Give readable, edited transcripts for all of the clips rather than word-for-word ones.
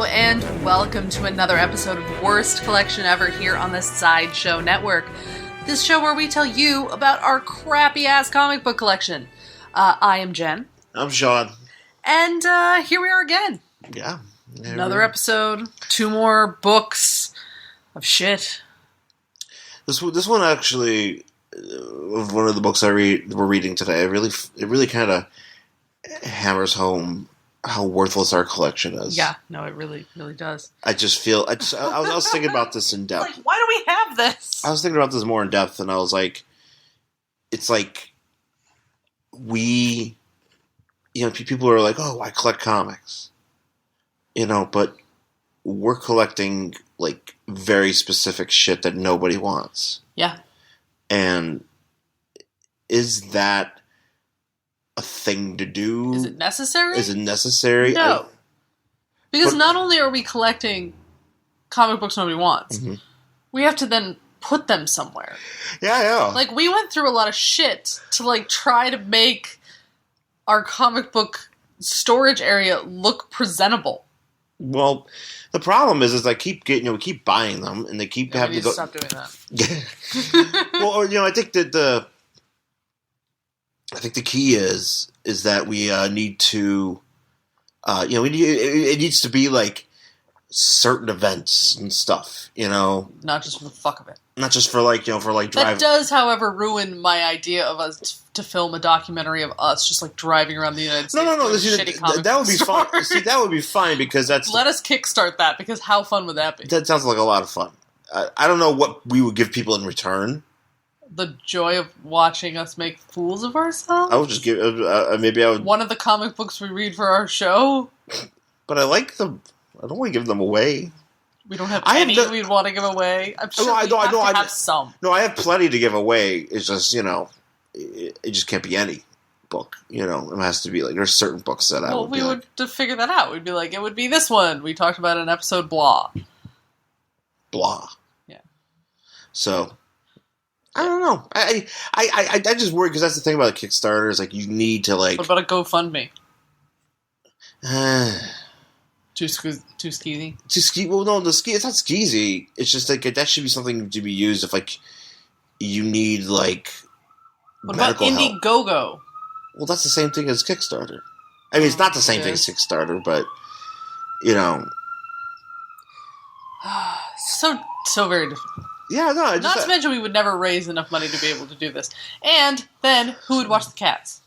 and welcome to another episode of Worst Collection Ever here on the Sideshow Network. This show where we tell you about our crappy-ass comic book collection. I am Jen. I'm Shawn. And here we are again. Yeah. Another episode, 2 more books of shit. This one actually, one of the books we're reading today, it really kind of hammers home how worthless our collection is. Yeah, no, it really, really does. I was thinking about this in depth. Like, why do we have this? I was thinking about this more in depth, and I was like, it's like people are like, oh, I collect comics. But we're collecting, like, very specific shit that nobody wants. Yeah. And is that a thing to do? Is it necessary? No. Because not only are we collecting comic books nobody wants, mm-hmm. we have to then put them somewhere. Yeah, yeah. Like, we went through a lot of shit to, like, try to make our comic book storage area look presentable. Well, the problem is we keep buying them, and they keep having to go. Stop doing that. Well, I think that the key is that we need to, it needs to be like certain events and stuff, Not just for the fuck of it. Not just for driving. That does, however, ruin my idea of us to film a documentary of us just like driving around the United States. No. Shitty comic that would be stores. fine. See, that would be fine because that's. Let us kickstart that, because how fun would that be? That sounds like a lot of fun. I don't know what we would give people in return. The joy of watching us make fools of ourselves? I would just give. Maybe I would. One of the comic books we read for our show? But I like them. I don't want to give them away. We don't have any we'd want to give away. I'm sure we have some. No, I have plenty to give away. It's just, it just can't be any book. It has to be like, there's certain books that I would be would to figure that out. We'd be like, it would be this one. We talked about in episode blah. Blah. Yeah. So, I don't know. I just worry because that's the thing about a Kickstarter is like you need to like. What about a GoFundMe? Too skeezy? Well, no, it's not skeezy. It's just like that should be something to be used if like you need like. What about Indiegogo? Well, that's the same thing as Kickstarter. I mean, it's not the same thing as Kickstarter, but so very different. Yeah, no. Not to mention, we would never raise enough money to be able to do this. And then, who would watch the cats?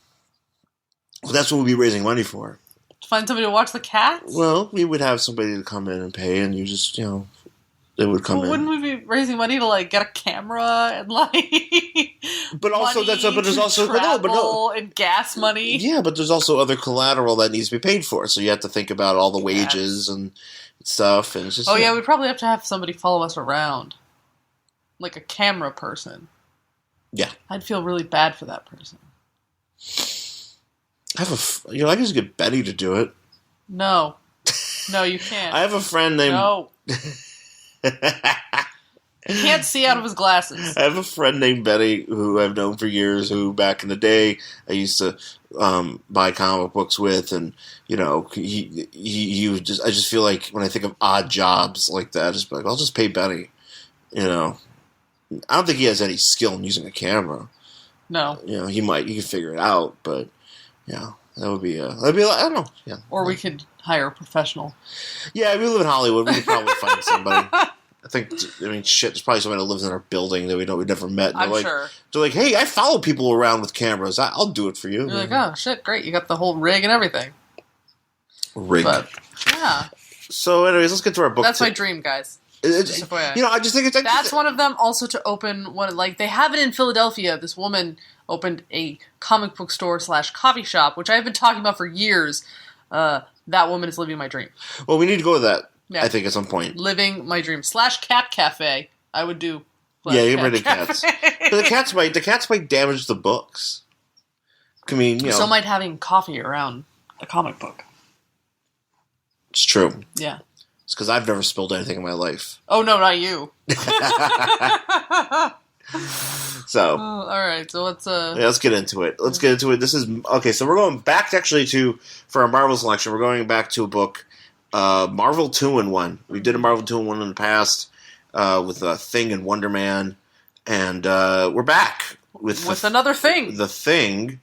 Well, that's what we'd be raising money for. To find somebody to watch the cats? Well, we would have somebody to come in and pay, and you just, they would come in. Wouldn't we be raising money to, like, get a camera and, like... But also, there's also... travel and gas money? Yeah, but there's also other collateral that needs to be paid for, so you have to think about all the wages and stuff, and it's just... yeah, we'd probably have to have somebody follow us around. Like a camera person. Yeah. I'd feel really bad for that person. I can just get Betty to do it. No. No, you can't. I have a friend named... No. He can't see out of his glasses. I have a friend named Betty who I've known for years, who back in the day I used to buy comic books with, and he would just... I just feel like when I think of odd jobs like that, I just be like, I'll just pay Betty. I don't think he has any skill in using a camera. No. He can figure it out, but yeah, that'd be I don't know. Yeah. Or we could hire a professional. Yeah, if we live in Hollywood, we could probably find somebody. There's probably somebody that lives in our building that we've never met. I'm sure. They're like, hey, I follow people around with cameras. I'll do it for you. You're like, oh, shit, great. You got the whole rig and everything. But, yeah. So anyways, let's get to our book. That's my dream, guys. I just think it's... That's one of them. Also to open one, like, they have it in Philadelphia. This woman opened a comic book store / coffee shop, which I've been talking about for years. That woman is living my dream. Well, we need to go to that, yeah. I think, at some point. Living my dream. / cat cafe. I would do. Yeah, you bring the cats. But the cats might damage the books. I mean, So might having coffee around a comic book. It's true. Yeah. It's because I've never spilled anything in my life. Oh, no, not you. So. All right, so let's... Yeah, let's get into it. This is... Okay, so we're going back for our Marvel selection, we're going back to a book Marvel 2-in-1. We did a Marvel 2-in-1 in the past with Thing and Wonder Man, and we're back with another Thing. The Thing,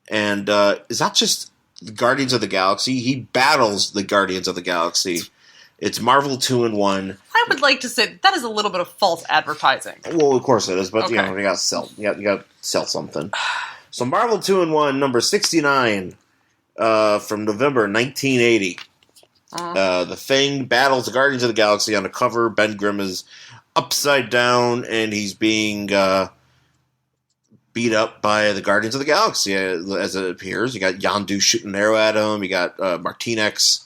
and is that just the Guardians of the Galaxy? He battles the Guardians of the Galaxy. It's Marvel 2-in-1. I would like to say that is a little bit of false advertising. Well, of course it is, but Okay. you got to sell. You got to sell something. So Marvel 2-in-1, number 69, from November 1980. The Thing battles the Guardians of the Galaxy on the cover. Ben Grimm is upside down, and he's being beat up by the Guardians of the Galaxy, as it appears. You got Yondu shooting an arrow at him. You got Martinex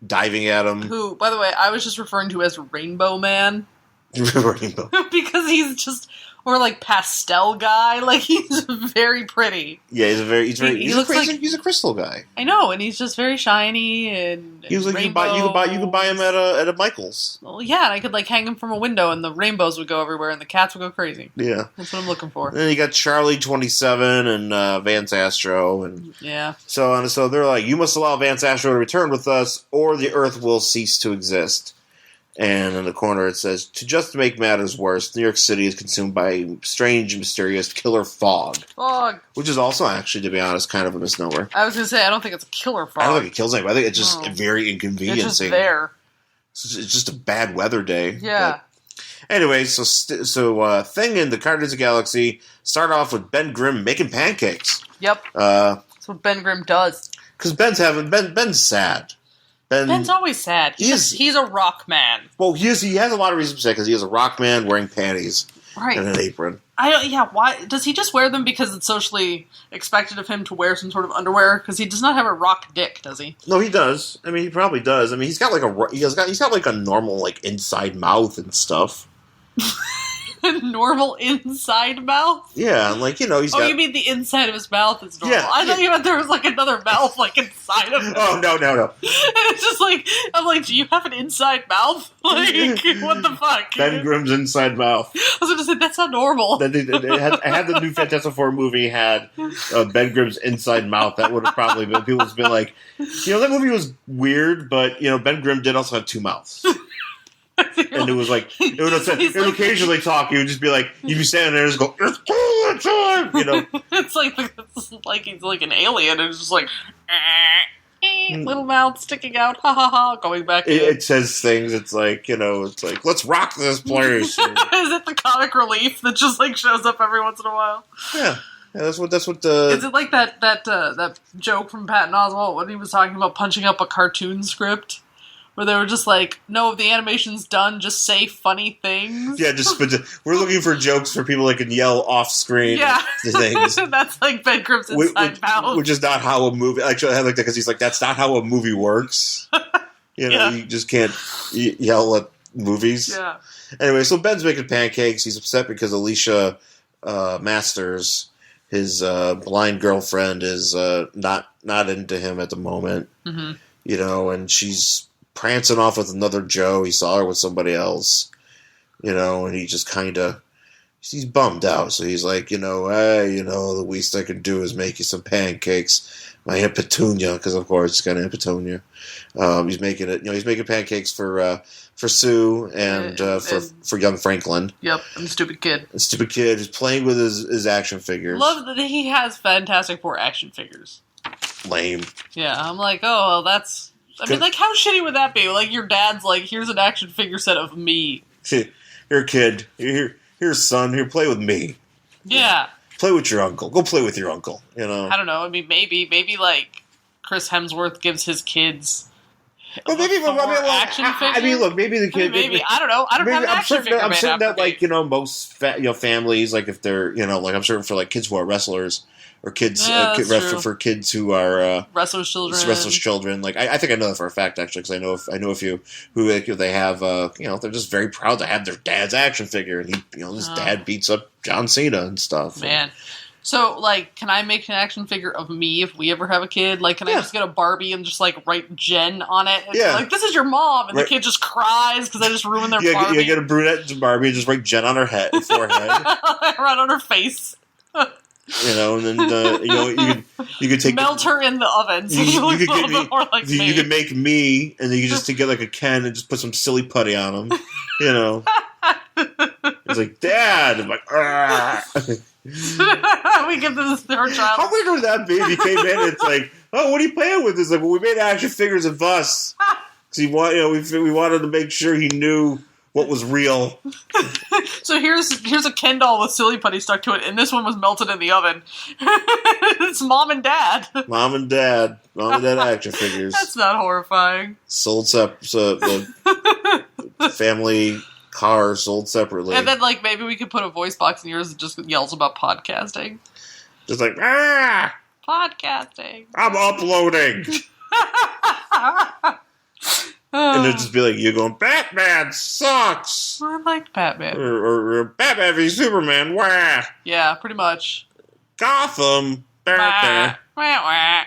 diving at him. Who, by the way, I was just referring to as Rainbow Man. Rainbow. Because he's just, or like pastel guy. Like, he's very pretty. Yeah, he's a crystal guy. I know, and he's just very shiny and He was like, you could buy him at a Michaels. Well, yeah, and I could like hang him from a window, and the rainbows would go everywhere, and the cats would go crazy. Yeah, that's what I'm looking for. And then you got Charlie 27 and Vance Astro, and yeah. So they're like, you must allow Vance Astro to return with us, or the Earth will cease to exist. And in the corner it says, to just make matters worse, New York City is consumed by strange, mysterious killer fog. Fog. Which is also, actually, to be honest, kind of a misnomer. I was going to say, I don't think it's a killer fog. I don't think it kills anybody. I think it's just very inconveniencing. It's just there. It's just a bad weather day. Yeah. But anyway, so Thing and the Guardians of the Galaxy start off with Ben Grimm making pancakes. Yep. That's what Ben Grimm does. Because Ben's sad. Ben's always sad. He's a rock man. Well, he has a lot of reasons to say, because he is a rock man wearing panties and an apron. Why does he just wear them because it's socially expected of him to wear some sort of underwear? Because he does not have a rock dick, does he? No, he does. I mean, he probably does. I mean, he's got like a normal like inside mouth and stuff. Normal inside mouth? Yeah, like, he's got... you mean the inside of his mouth is normal? Yeah, I thought you meant there was like another mouth like inside of him. Oh, no. And it's just like, I'm like, do you have an inside mouth? Like, what the fuck? Ben Grimm's inside mouth. I was going to say, that's not normal. It had the new Fantastic Four movie had Ben Grimm's inside mouth. That would have probably been... People would have been like, that movie was weird, but, Ben Grimm did also have two mouths. And it was like, it would occasionally talk. He would just be like, you'd be standing there and just go, it's cool time, It's like he's like an alien, and it's just like, little mouth sticking out, ha ha ha, going back in. It says things, it's like, let's rock this place. Is it the comic relief that just like shows up every once in a while? Yeah. That's what Is it like that joke from Patton Oswalt when he was talking about punching up a cartoon script? Where they were just like, no, the animation's done, just say funny things. Yeah, we're looking for jokes for people that can yell off screen. Yeah. Things. That's like Ben Grimm's inside mouth. Which is not how a movie... Actually, I like that because he's like, that's not how a movie works. You just can't yell at movies. Yeah. Anyway, so Ben's making pancakes. He's upset because Alicia Masters, his blind girlfriend, is not into him at the moment. Mm-hmm. And she's prancing off with another Joe. He saw her with somebody else, and he just he's bummed out. So he's like, hey, the least I can do is make you some pancakes. My Aunt Petunia, because of course it's got Aunt Petunia. He's making it, he's making pancakes for Sue and for young Franklin. Yep, and the stupid kid. The stupid kid who's playing with his action figures. Love that he has Fantastic Four action figures. Lame. Yeah, I'm like, oh, well, that's... I mean, like, how shitty would that be? Like, your dad's like, here's an action figure set of me. Here, kid. Here, son. Here, play with me. Yeah. Play with your uncle. Go play with your uncle, I don't know. I mean, maybe like, Chris Hemsworth gives his kids... Well, action figure? I mean, look, maybe the kid... Maybe. I don't know. I don't have an action figure. I'm certain that, like, most families, like, if they're, like, I'm certain for, like, kids who are wrestlers... Or kids, for kids who are wrestlers' children. Like I think I know that for a fact, actually, because I know a few who they have. They're just very proud to have their dad's action figure, and his dad beats up John Cena and stuff. Man, so like, can I make an action figure of me if we ever have a kid? Like, can I just get a Barbie and just like write Jen on it? And like, this is your mom, and the kid just cries because I just ruined their Barbie. You get a brunette Barbie and just write Jen on her forehead, right on her face. And then you could take melt her in the oven so you look a little bit more like me. You could make me, and then you just to get like a Ken and just put some silly putty on him. It's like, Dad. I'm like, we give this to our child. How weird was that baby came in? It's like, oh, what are you playing with? It's like, well, we made action figures of us because we wanted to make sure he knew what was real. So here's a Ken doll with silly putty stuck to it, and this one was melted in the oven. It's Mom and Dad. Mom and Dad action figures. That's not horrifying. Sold the family car sold separately. And then maybe we could put a voice box in yours that just yells about podcasting. Just like, podcasting. I'm uploading. And they'll just be like, you're going, Batman sucks. I liked Batman. Or Batman v Superman, wah. Yeah, pretty much. Gotham. Wah, wah, wah.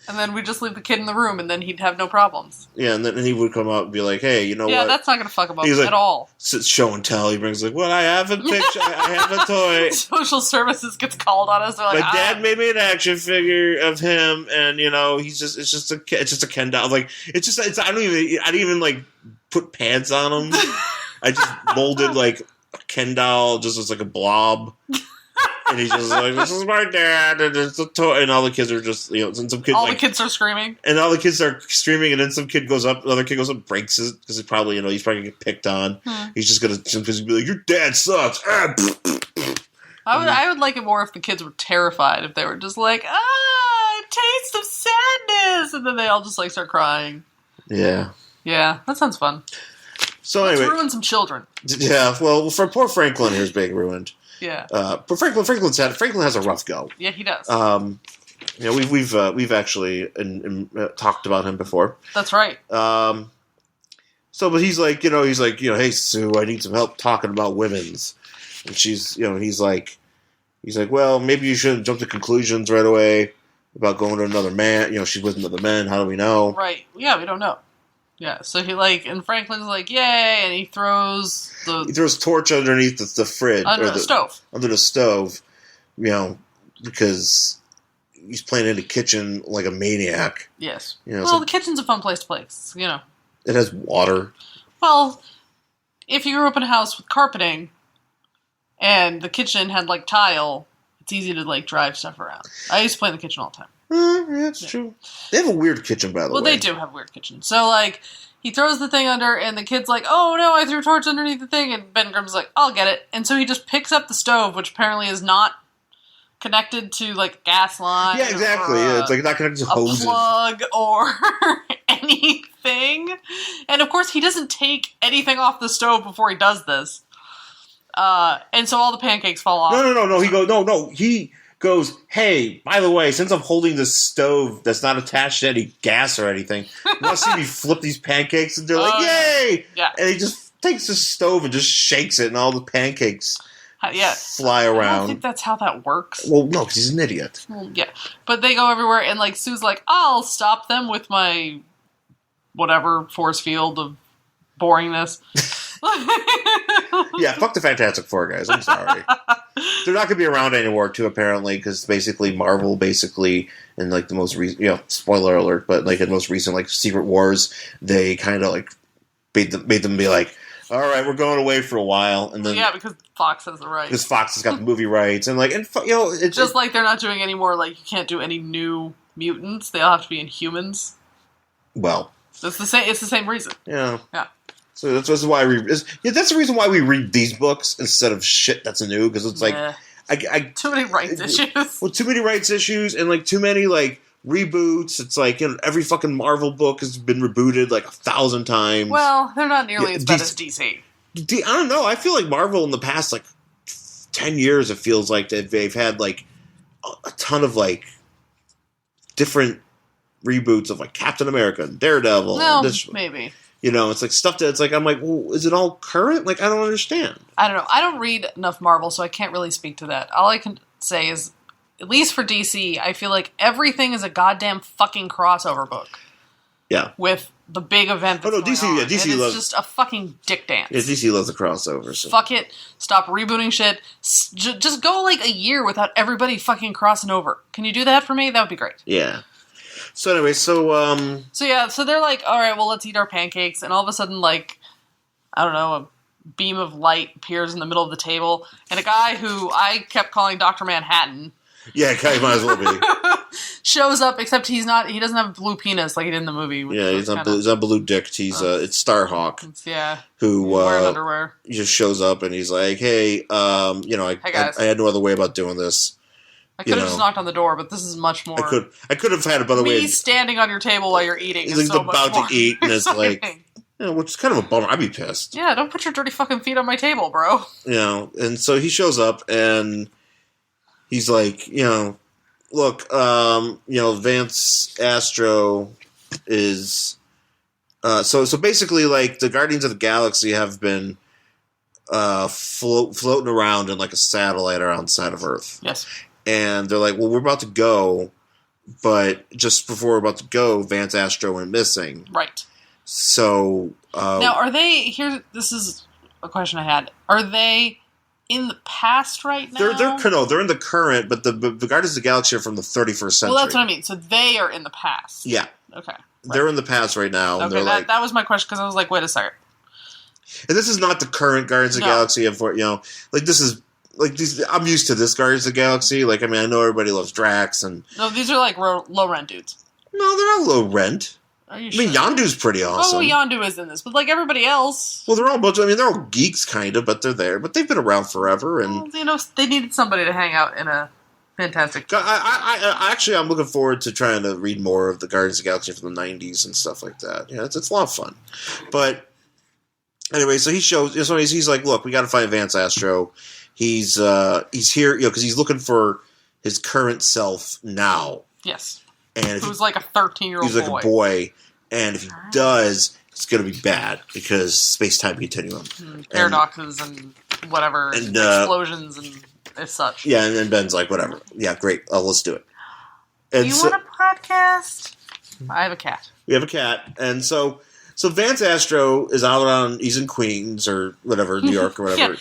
And then we just leave the kid in the room, and then he'd have no problems. Yeah, and then he would come out and be like, hey, you know what? Yeah, that's not going to fuck him up at all. Sits show and tell. He brings well, I have a picture. I have a toy. Social services gets called on us. They're like, my dad made me an action figure of him, and it's just a Ken doll. Like I didn't even put pants on him. I just molded a Ken doll just as a blob. And he's just like, this is my dad, and it's a toy, and all the kids are just, and some kids all the kids are screaming, and all the kids are screaming, and then some kid goes up, another kid goes up, and breaks it because he's probably gonna get picked on. He's just gonna be like, your dad sucks. I would like it more if the kids were terrified, if they were just like, taste of sadness, and then they all just start crying. Yeah, that sounds fun. So let's anyway, ruin some children. Yeah, well, for poor Franklin, here's being ruined. Yeah, but Franklin has a rough go. Yeah, he does. We've actually talked about him before. That's right. But he's like, hey Sue, I need some help talking about women's, and she's, he's like, well, maybe you shouldn't jump to conclusions right away about going to another man. She's with another man. How do we know? Right. Yeah, we don't know. Yeah, so he and Franklin's like, yay, and he throws torch underneath the fridge. Under the stove. Under the stove, because he's playing in the kitchen like a maniac. Yes. The kitchen's a fun place to play, It has water. Well, if you grew up in a house with carpeting, and the kitchen had tile, it's easy to drive stuff around. I used to play in the kitchen all the time. That's true. They have a weird kitchen, by the way. Well, they do have a weird kitchen. So, he throws the thing under, and the kid's like, oh, no, I threw a torch underneath the thing, and Ben Grimm's like, I'll get it. And so he just picks up the stove, which apparently is not connected to, gas line. Yeah, exactly. It's, not connected to hoses. A plug or anything. And, of course, he doesn't take anything off the stove before he does this. And so all the pancakes fall off. No. He goes, hey, by the way, since I'm holding this stove that's not attached to any gas or anything, you want to see me flip these pancakes? And they're like, yay! Yeah. And he just takes the stove and just shakes it, and all the pancakes fly around. I don't think that's how that works. Well, no, because he's an idiot. Well, yeah. But they go everywhere, and Sue's like, I'll stop them with my whatever force field of boringness. Yeah, fuck the Fantastic Four guys. I'm sorry. They're not going to be around anymore, too, apparently, because basically Marvel, in the most recent, spoiler alert, but in the most recent Secret Wars, they kind of made them be like, all right, we're going away for a while, and then because Fox has the rights. Because Fox has got the movie rights, and it's just they're not doing any more. You can't do any new mutants; they all have to be Inhumans. Well, it's the same. It's the same reason. Yeah. Yeah. So that's why that's the reason why we read these books instead of shit that's new, because it's too many rights issues. Well, too many rights issues and too many reboots. It's every fucking Marvel book has been rebooted 1,000 times. Well, they're not nearly as bad as DC. I don't know. I feel like Marvel in the past 10 years, it feels like they've had a ton of different reboots of Captain America and Daredevil. No, and maybe. It's stuff that's I'm well, is it all current? I don't understand. I don't know. I don't read enough Marvel, so I can't really speak to that. All I can say is, at least for DC, I feel like everything is a goddamn fucking crossover book. Yeah. with the big event that's DC, going on. yeah, DC and it's loves, just a fucking dick dance. Yeah, DC loves the crossover. So. Fuck it. Stop rebooting shit. Just go like a year without everybody fucking crossing over. Can you do that for me? That would be great. Yeah. So anyway, so they're like, all right, well, let's eat our pancakes. And all of a sudden, like, I don't know, a beam of light appears in the middle of the table. And a guy who I kept calling Dr. Manhattan. Yeah, he might as well be. Shows up, except he doesn't have a blue penis like he did in the movie. Yeah, he's not blue dicked. It's Starhawk. Who wearing underwear. He just shows up and he's like, hey, I had no other way about doing this. I could have just knocked on the door, but this is much more. I could have had it, by the way. Me standing on your table while you're eating is like so much more. about to eat, and it's like, which is kind of a bummer. I'd be pissed. Yeah, don't put your dirty fucking feet on my table, bro. And so he shows up and he's like, look, Vance Astro is, so basically, like, the Guardians of the Galaxy have been floating around in like a satellite outside of Earth. Yes. And they're like, well, we're about to go, but just before we're about to go, Vance Astro went missing. Right. So now, are they here? This is a question I had. Are they in the past right now? They're in the current, but the Guardians of the Galaxy are from the 31st century. Well, that's what I mean. So they are in the past. Yeah. Okay. Right. They're in the past right now. Okay, that was my question because I was like, wait a second. And this is not the current Guardians of the Galaxy. Like this is. Like these, I'm used to this Guardians of the Galaxy. Like, I mean, I know everybody loves Drax, and no, these are like low rent dudes. No, they're not low rent. Are you sure? I mean, Yondu's pretty awesome. Oh, Yondu is in this, but like everybody else. Well, they're all they're all geeks, kind of, but they're there. But they've been around forever, and they needed somebody to hang out in a fantastic. I'm looking forward to trying to read more of the Guardians of the Galaxy from the '90s and stuff like that. Yeah, it's a lot of fun. But anyway, so he shows. So he's like, look, we got to find Vance Astro. He's here, because he's looking for his current self now. Yes. And who's like a 13-year-old boy. He's like a boy, and if he does, it's going to be bad because space-time continuum. Paradoxes and whatever, and explosions and such. Yeah, and Ben's like, whatever. Yeah, great. Let's do it. And do you want a podcast? I have a cat. We have a cat, and so Vance Astro is out on, he's in Queens or whatever, New York or whatever.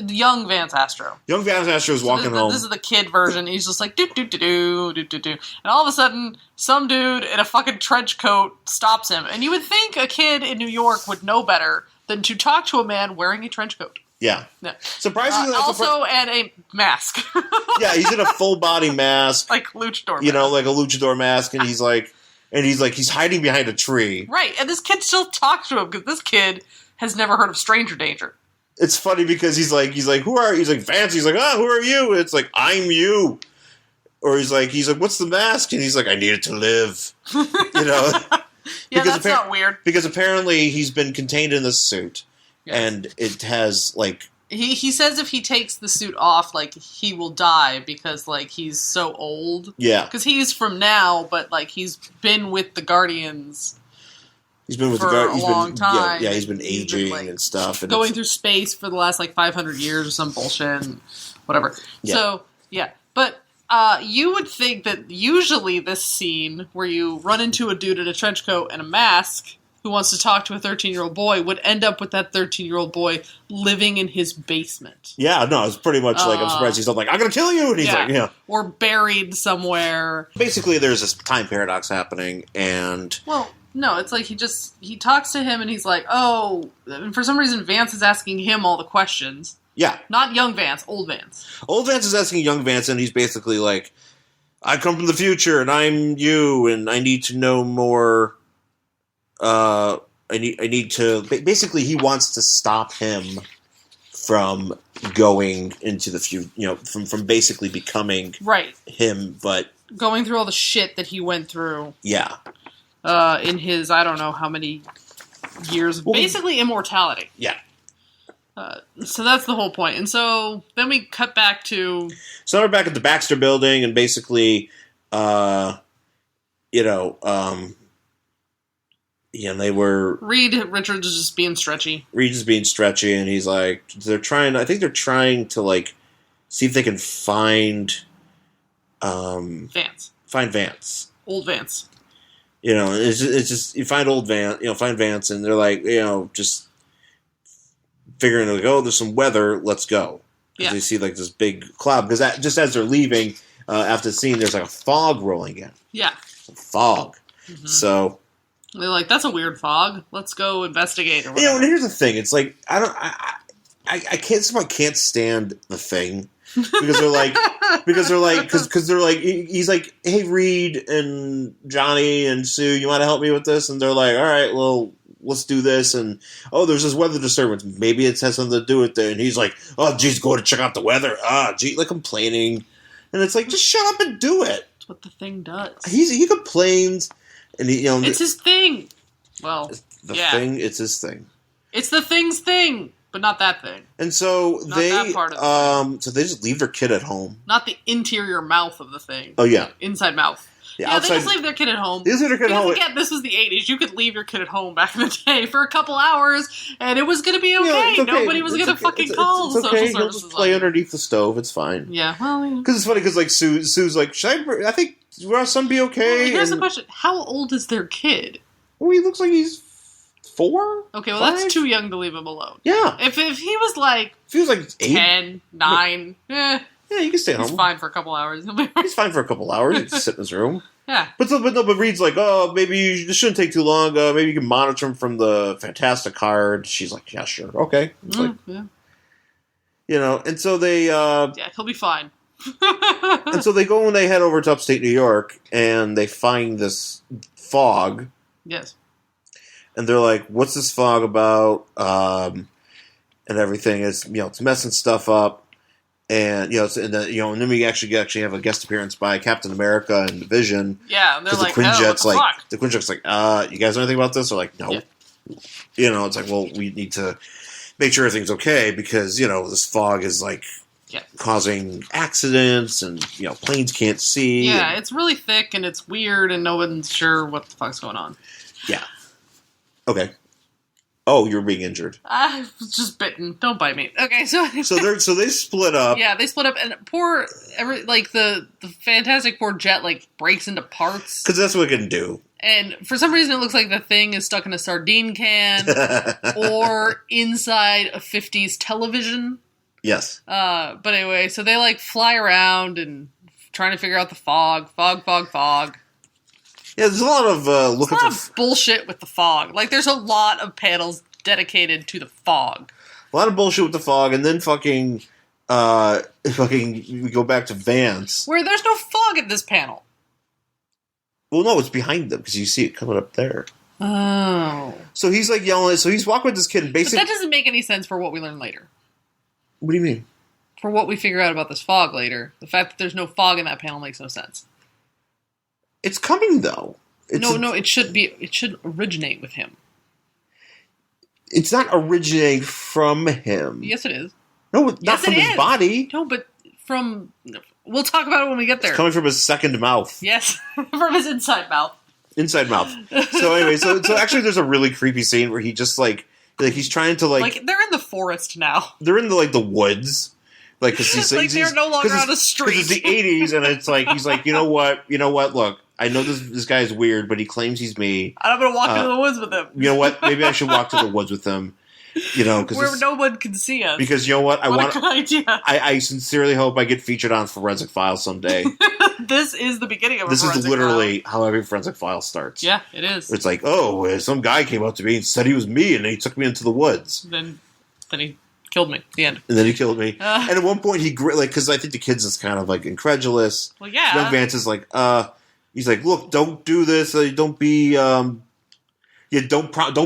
Young Vance Astro. Young Vance Astro is walking home. This is the kid version. He's just like, do-do-do-do, do-do-do. And all of a sudden, some dude in a fucking trench coat stops him. And you would think a kid in New York would know better than to talk to a man wearing a trench coat. Yeah. Surprisingly, and a mask. Yeah, he's in a full-body mask. Like luchador mask. Like a luchador mask, and he's hiding behind a tree. Right, and this kid still talks to him because this kid has never heard of stranger danger. It's funny because he's like, who are you? He's like, Vance. He's like, who are you? It's like, I'm you. Or he's like, what's the mask? And he's like, I need it to live. Yeah, that's not weird. Because apparently he's been contained in this suit, and it has like. He says if he takes the suit off, like, he will die because, like, he's so old. Yeah. Because he's from now, but, like, he's been with the Guardians. He's been with for a long time. Yeah, he's been aging and stuff. And going through space for the last, like, 500 years or some bullshit and whatever. Yeah. So, yeah. But you would think that usually this scene where you run into a dude in a trench coat and a mask who wants to talk to a 13-year-old boy would end up with that 13-year-old boy living in his basement. Yeah, no, it's pretty much like, I'm surprised he's not like, I'm going to kill you! And he's like, yeah. Or buried somewhere. Basically, there's this time paradox happening, and... Well, no, it's like he talks to him, and he's like, oh... And for some reason, Vance is asking him all the questions. Yeah. Not young Vance, old Vance. Old Vance is asking young Vance, and he's basically like, I come from the future, and I'm you, and I need to know more... I need to... Basically, he wants to stop him from going into the future, from basically becoming him, but... Going through all the shit that he went through. Yeah. In his, I don't know how many years of basically immortality. Yeah. So that's the whole point. And so then we cut back to... So we're back at the Baxter Building, and basically, they were... Richards is just being stretchy. Reed is being stretchy, and he's like... I think they're trying to, like, see if they can find... Vance. Find Vance. Old Vance. It's just you find find Vance, and they're like, just figuring like, oh, there's some weather, let's go. Because they see like this big cloud. Because just as they're leaving, after the scene, there's like a fog rolling in. Yeah. Fog. Mm-hmm. So they're like, that's a weird fog. Let's go investigate. Or whatever. And here's the thing: it's like I can't stand the Thing. Because they're like, he's like, hey, Reed and Johnny and Sue, you want to help me with this? And they're like, all right, well, let's do this. And there's this weather disturbance. Maybe it has something to do with it. And he's like, oh, geez, go to check out the weather. Like complaining. And it's like, just shut up and do it. That's what the Thing does. He complains, and it's his thing. Well, Thing. It's his thing. It's the Thing's thing. But not that thing. And so not that part of the thing. So they just leave their kid at home. Not the interior mouth of the Thing. Oh yeah, inside mouth. Yeah, they just leave their kid at home. They leave their kid at home. Again, this was the 80s. You could leave your kid at home back in the day for a couple hours, and it was going to be okay. Nobody was going to fucking call social services. He'll just play underneath the stove. It's fine. Yeah, well, because it's funny because like Sue's like, I think will our son be okay? Well, here's the question: how old is their kid? Well, he looks like he's 4. Okay, well, 5? That's too young to leave him alone. Yeah. If he was like... If he was like 8? 10, 9, Yeah, you can stay home. He's fine for a couple hours. He's fine for a couple hours. He can sit in his room. Yeah. But Reed's like, maybe this shouldn't take too long. Maybe you can monitor him from the Fantastic card. She's like, yeah, sure. Okay. Yeah. And so they... yeah, he'll be fine. And so they go and they head over to upstate New York, and they find this fog. Yes. And they're like, "What's this fog about?" And everything is, it's messing stuff up. And and then we actually have a guest appearance by Captain America and the Vision. Yeah, and they're like, the Quinjet's the Quinjet's like, you guys know anything about this? They're like, no. Yeah. It's like, well, we need to make sure everything's okay because this fog is like causing accidents and planes can't see. Yeah, it's really thick and it's weird and no one's sure what the fuck's going on. Yeah. Okay. Oh, you're being injured. I was just bitten. Don't bite me. Okay, so they split up. Yeah, they split up, and the Fantastic Four jet breaks into parts because that's what it can do. And for some reason, it looks like the Thing is stuck in a sardine can or inside a 50s television. Yes. But anyway, so they fly around and trying to figure out the fog. Yeah, there's a lot of looking for bullshit with the fog. There's a lot of panels dedicated to the fog. A lot of bullshit with the fog, and then we go back to Vance, where there's no fog in this panel. Well, no, it's behind them because you see it coming up there. Oh. So he's yelling. So he's walking with this kid, and basically, but that doesn't make any sense for what we learn later. What do you mean? For what we figure out about this fog later, the fact that there's no fog in that panel makes no sense. It's coming though. It should originate with him. It's not originating from him. Yes, it is. No, not from his body. No, but from... We'll talk about it when we get there. It's coming from his second mouth. Yes, from his inside mouth. Inside mouth. So anyway, so actually there's a really creepy scene where he just he's trying to they're in the forest now. They're in the woods. Because he's they're no longer on a street. Because it's the 80s, and it's he's like, you know what? Look, I know this guy is weird, but he claims he's me. I'm going to walk into the woods with him. You know what? Maybe I should walk to the woods with him. Where no one can see us. Because you know what? What a good idea. I sincerely hope I get featured on Forensic Files someday. This is the beginning of This is literally how every Forensic File starts. Yeah, it is. It's like, some guy came up to me and said he was me, and he took me into the woods. Then he killed me. The end. And then he killed me. And at one point, because I think the kid's is kind of incredulous. Well, yeah. Young Vance is he's like, look, don't do this. Don't be, don't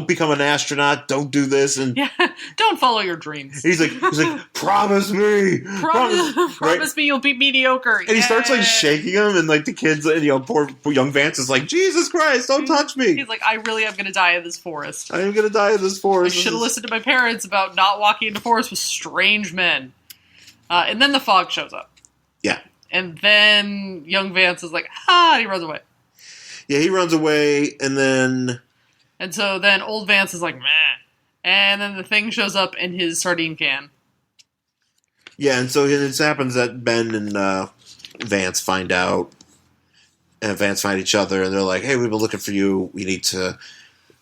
become an astronaut. Don't do this. And don't follow your dreams. He's like, promise me. Promise me you'll be mediocre. And he starts shaking him, and the kids, poor young Vance is like, Jesus Christ, don't touch me. He's like, I really am going to die in this forest. I am going to die in this forest. I should have listened to my parents about not walking into forest with strange men. And then the fog shows up. Yeah. And then young Vance is like, and he runs away. Yeah, he runs away, and then... And so then old Vance is like, meh. And then the Thing shows up in his sardine can. Yeah, and so it happens that Ben and Vance find out and Vance find each other, and they're like, "Hey, we've been looking for you. We need to,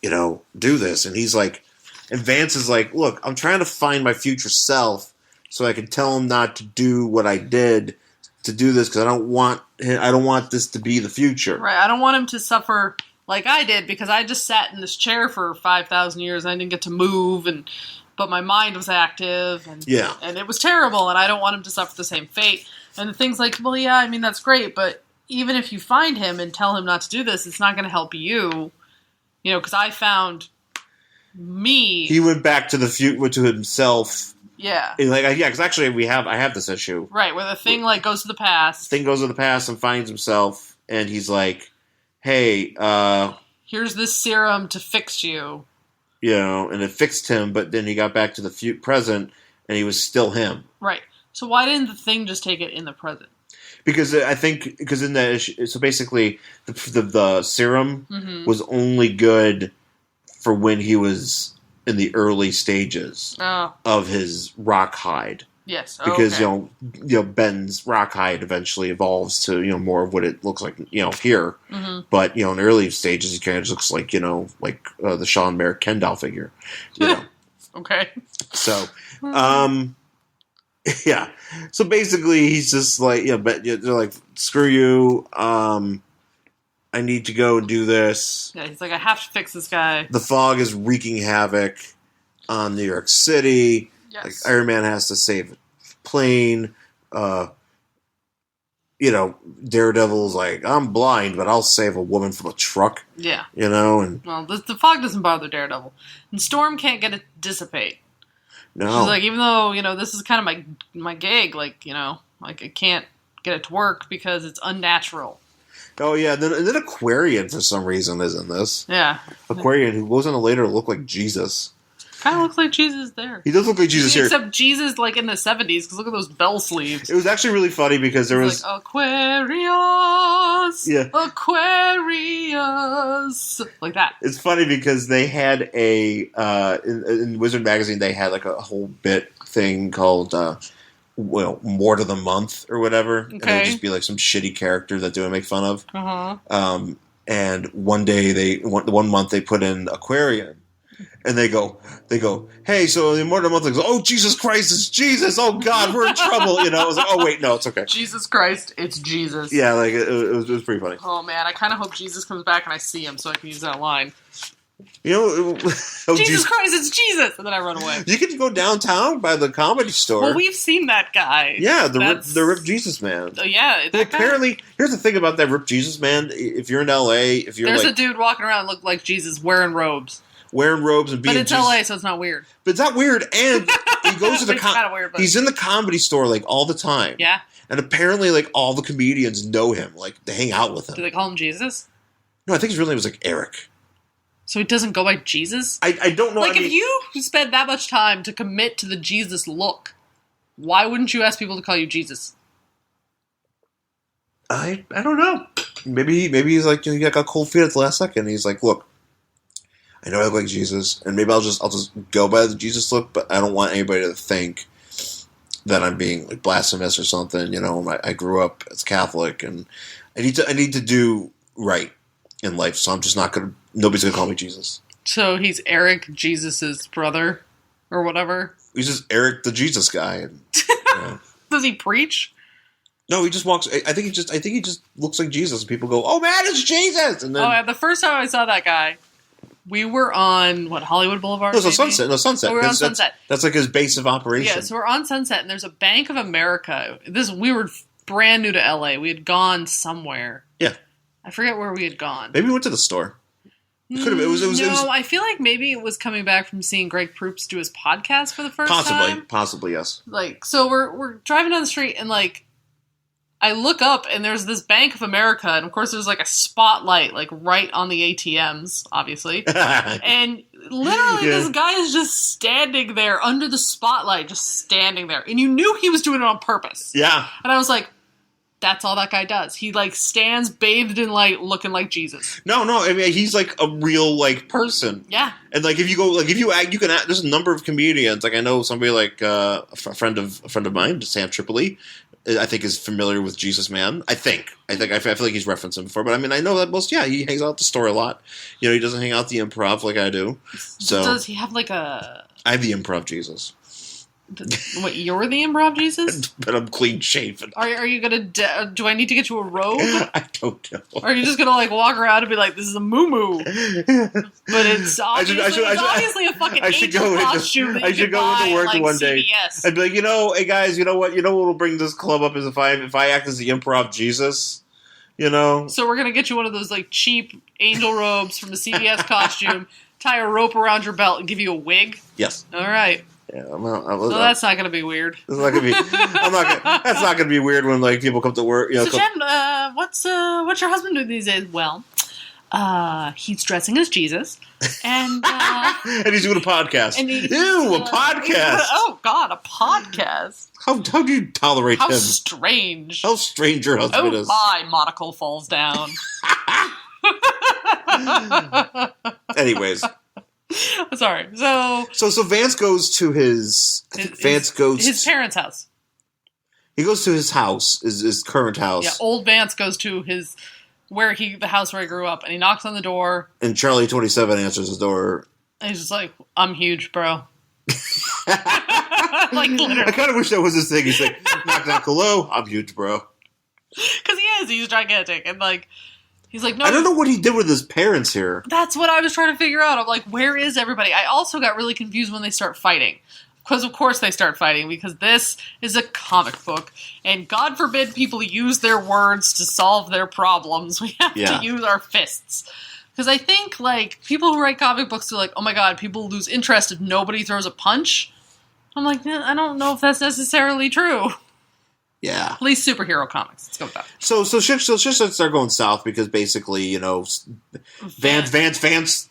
do this." And he's like, and Vance is like, "Look, I'm trying to find my future self, so I can tell him not to do what I did to do this because I don't want this to be the future." Right. I don't want him to suffer like I did because I just sat in this chair for 5,000 years and I didn't get to move, but my mind was active, and it was terrible, and I don't want him to suffer the same fate. And the thing's like, well, yeah, I mean, that's great, but even if you find him and tell him not to do this, it's not going to help you, because I found me. He went back to to himself. Yeah. Because actually I have this issue. Right, where the thing goes to the past. Thing goes to the past and finds himself, and he's like, "Hey, here's this serum to fix you." And it fixed him, but then he got back to the present, and he was still him. Right. So why didn't the thing just take it in the present? Because in that issue, so basically the serum was only good for when he was in the early stages of his rock hide. Yes. Because Ben's rock hide eventually evolves to more of what it looks like here. Mm-hmm. But in early stages, he kind of just looks like the Shawn Merrick Ken doll figure. Okay. So, yeah. So basically, he's just like but they're like, "Screw you. I need to go and do this." Yeah, he's like, "I have to fix this guy." The fog is wreaking havoc on New York City. Yes. Like Iron Man has to save a plane. Daredevil's like, "I'm blind, but I'll save a woman from a truck." Yeah. And the fog doesn't bother Daredevil, and Storm can't get it to dissipate. No. She's like, even though this is kind of my gig, I can't get it to work because it's unnatural. Oh yeah, and then Aquarian for some reason is in this. Yeah. Aquarian, who goes on to later look like Jesus. Kind of looks like Jesus there. He does look like Jesus here. Except Jesus in the 70s, because look at those bell sleeves. It was actually really funny because there was... like, Aquarius! Yeah. Aquarius! Like that. It's funny because they had in Wizard Magazine, they had a whole bit thing called... More to the Month or whatever. Okay. And it would just be some shitty character that they would make fun of. Uh-huh. And one month they put in Aquarian. And they go, "Hey, so the More to the Month goes, oh, Jesus Christ, it's Jesus. Oh, God, we're in trouble." I was like, oh, wait, no, it's okay. Jesus Christ, it's Jesus. Yeah, it was pretty funny. Oh, man, I kind of hope Jesus comes back and I see him so I can use that line. Jesus Christ, it's Jesus! And then I run away. You can go downtown by the Comedy Store. Well, we've seen that guy. Yeah, the Rip Jesus Man. Yeah, that apparently, here's the thing about that Rip Jesus Man. If you're in L.A., there's a dude walking around look like Jesus wearing robes. And being But it's Jesus. LA, so it's not weird. But it's not weird, and he goes to the kind of weird, but he's in the Comedy Store all the time. Yeah. And apparently all the comedians know him. They hang out with him. Do they call him Jesus? No, I think his real name was Eric. So he doesn't go by Jesus? I don't know. If you spend that much time to commit to the Jesus look, why wouldn't you ask people to call you Jesus? I don't know. Maybe he's like, he got cold feet at the last second. And he's like, "Look, I know I look like Jesus, and maybe I'll just go by the Jesus look, but I don't want anybody to think that I'm being blasphemous or something. I grew up as Catholic, and I need to do right in life, so I'm just not gonna. Nobody's gonna call me Jesus." So he's Eric, Jesus's brother, or whatever. He's just Eric, the Jesus guy. And, Does he preach? No, he just walks. I think he just looks like Jesus, and people go, "Oh man, it's Jesus!" And then, the first time I saw that guy. We were on, Hollywood Boulevard? No, Sunset. Oh, we were on Sunset. That's his base of operation. Yeah, so we're on Sunset, and there's a Bank of America. We were brand new to LA. We had gone somewhere. Yeah. I forget where we had gone. Maybe we went to the store. Could have. It was. I feel like maybe it was coming back from seeing Greg Proops do his podcast for the first time. Possibly, yes. So we're driving down the street, and I look up and there's this Bank of America, and of course there's a spotlight right on the ATMs, obviously. And literally this guy is just standing there under the spotlight, just standing there. And you knew he was doing it on purpose. Yeah. And I was like, that's all that guy does. He stands bathed in light looking like Jesus. No, I mean he's a real person. Yeah. And if you go if you act, you can act, there's a number of comedians. I know somebody a friend of mine, Sam Tripoli. I think is familiar with Jesus Man. I feel like he's referenced him before, but I mean, I know that he hangs out at the store a lot. You know, he doesn't hang out at the Improv like I do. So does he have like a? I have the Improv Jesus. What, you're the Improv Jesus? But I'm clean shaven. Are you gonna? Do I need to get you a robe? I don't know. Or are you just gonna like walk around and be like, "This is a moo-moo," but it's obviously, a fucking angel costume. I should go into work one day. I'd be like, hey guys, you know what? You know what will bring this club up is if I act as the Improv Jesus. You know. So we're gonna get you one of those like cheap angel robes from a CVS costume, tie a rope around your belt, and give you a wig. Yes. All right. Yeah, that's not going to be weird. It's not going to be. That's not going to be weird when like people come to work. You know, so Jen, what's your husband doing these days? Well, he's dressing as Jesus, and and he's doing a podcast. A podcast! Oh God, a podcast! How do you tolerate him? How strange! How strange your husband is! Oh my, monocle falls down. Anyways. Sorry. So Vance goes to his parents' house. He goes to his house, his current house. Yeah, old Vance goes to the house where he grew up, and he knocks on the door. And Charlie 27 answers his door. And he's just like, "I'm huge, bro." Like literally. I kind of wish that was his thing. He's like, "Knock, knock, hello. I'm huge, bro." Because he is. He's gigantic, and like. He's like, no. I don't know what he did with his parents here. That's what I was trying to figure out. I'm like, where is everybody? I also got really confused when they start fighting. Because, of course, they start fighting. Because this is a comic book. And God forbid people use their words to solve their problems. We have to use our fists. Because I think, like, people who write comic books are like, oh my God, people lose interest if nobody throws a punch. I'm like, I don't know if that's necessarily true. Yeah. At least superhero comics. Let's go with that. So shit start going south because basically, Vance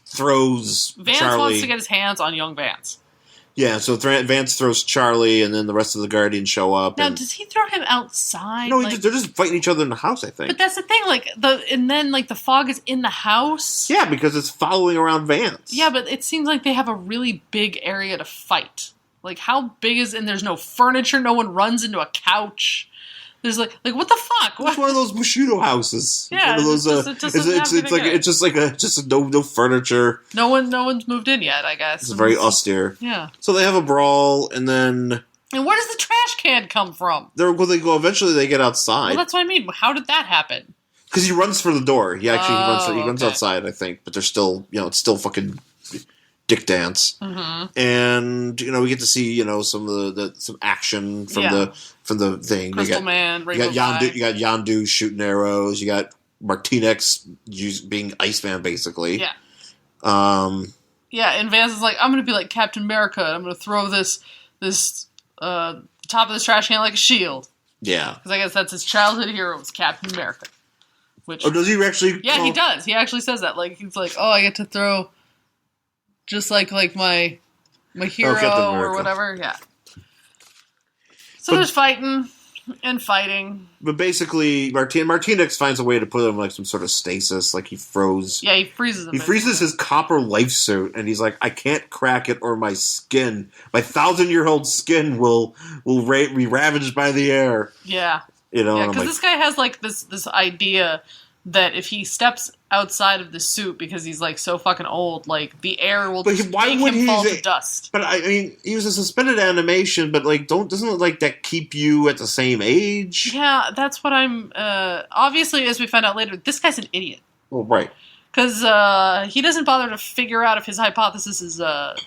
throws Vance Charlie. wants to get his hands on young Vance. Yeah, so Vance throws Charlie, and then the rest of the Guardians show up. Now, does he throw him outside? No, they're just fighting each other in the house, I think. But that's the thing, the fog is in the house. Yeah, because it's following around Vance. Yeah, but it seems like they have a really big area to fight. Like, how big and there's no furniture, no one runs into a couch. There's like what the fuck? It's one of those Bushido houses. Yeah, it's one of those. It's no furniture. No one's moved in yet, I guess. It's very austere. Yeah. So they have a brawl, and then. And where does the trash can come from? Eventually they get outside. Well, that's what I mean. How did that happen? Because he runs for the door. He runs outside, I think. But they're still, it's still fucking dick dance. Mm-hmm. And we get to see some action from the thing. Crystal Man, you got Yondu shooting arrows. You got Martinez being Iceman, basically. Yeah. And Vance is like, I'm going to be like Captain America. I'm going to throw this top of this trash can like a shield. Yeah. Because I guess that's his childhood hero was Captain America. Which? Oh, does he actually? Yeah, he does. He actually says that. Like, he's like, oh, I get to throw just like my hero or whatever. Yeah. So there's fighting and fighting. But basically, Martinez finds a way to put him like some sort of stasis. Like he froze. Yeah, he freezes him. He freezes his copper life suit, and he's like, I can't crack it, or my 1,000-year-old skin will be ravaged by the air. Yeah. Yeah, because this guy has like this idea that if he steps outside of the suit because he's like so fucking old, like the air will just make him fall to dust. But I mean, he was a suspended animation, but like, doesn't it like that keep you at the same age? Yeah, that's what I'm. Obviously, as we find out later, this guy's an idiot. Well, right. Because he doesn't bother to figure out if his hypothesis is